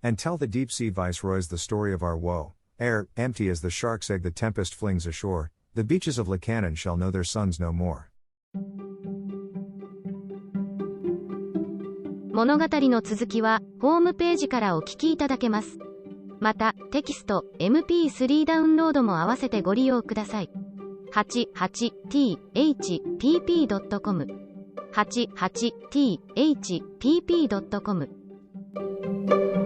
B: And tell the deep-sea viceroys the story of our woe, ere, empty as the shark's egg the tempest flings ashore, the beaches of Lakanen shall know their sons no more.
A: 物語の続きは、ホームページからお聞きいただけます。また、テキスト、MP3 ダウンロードも合わせてご利用ください。88thpp.com 88thpp.com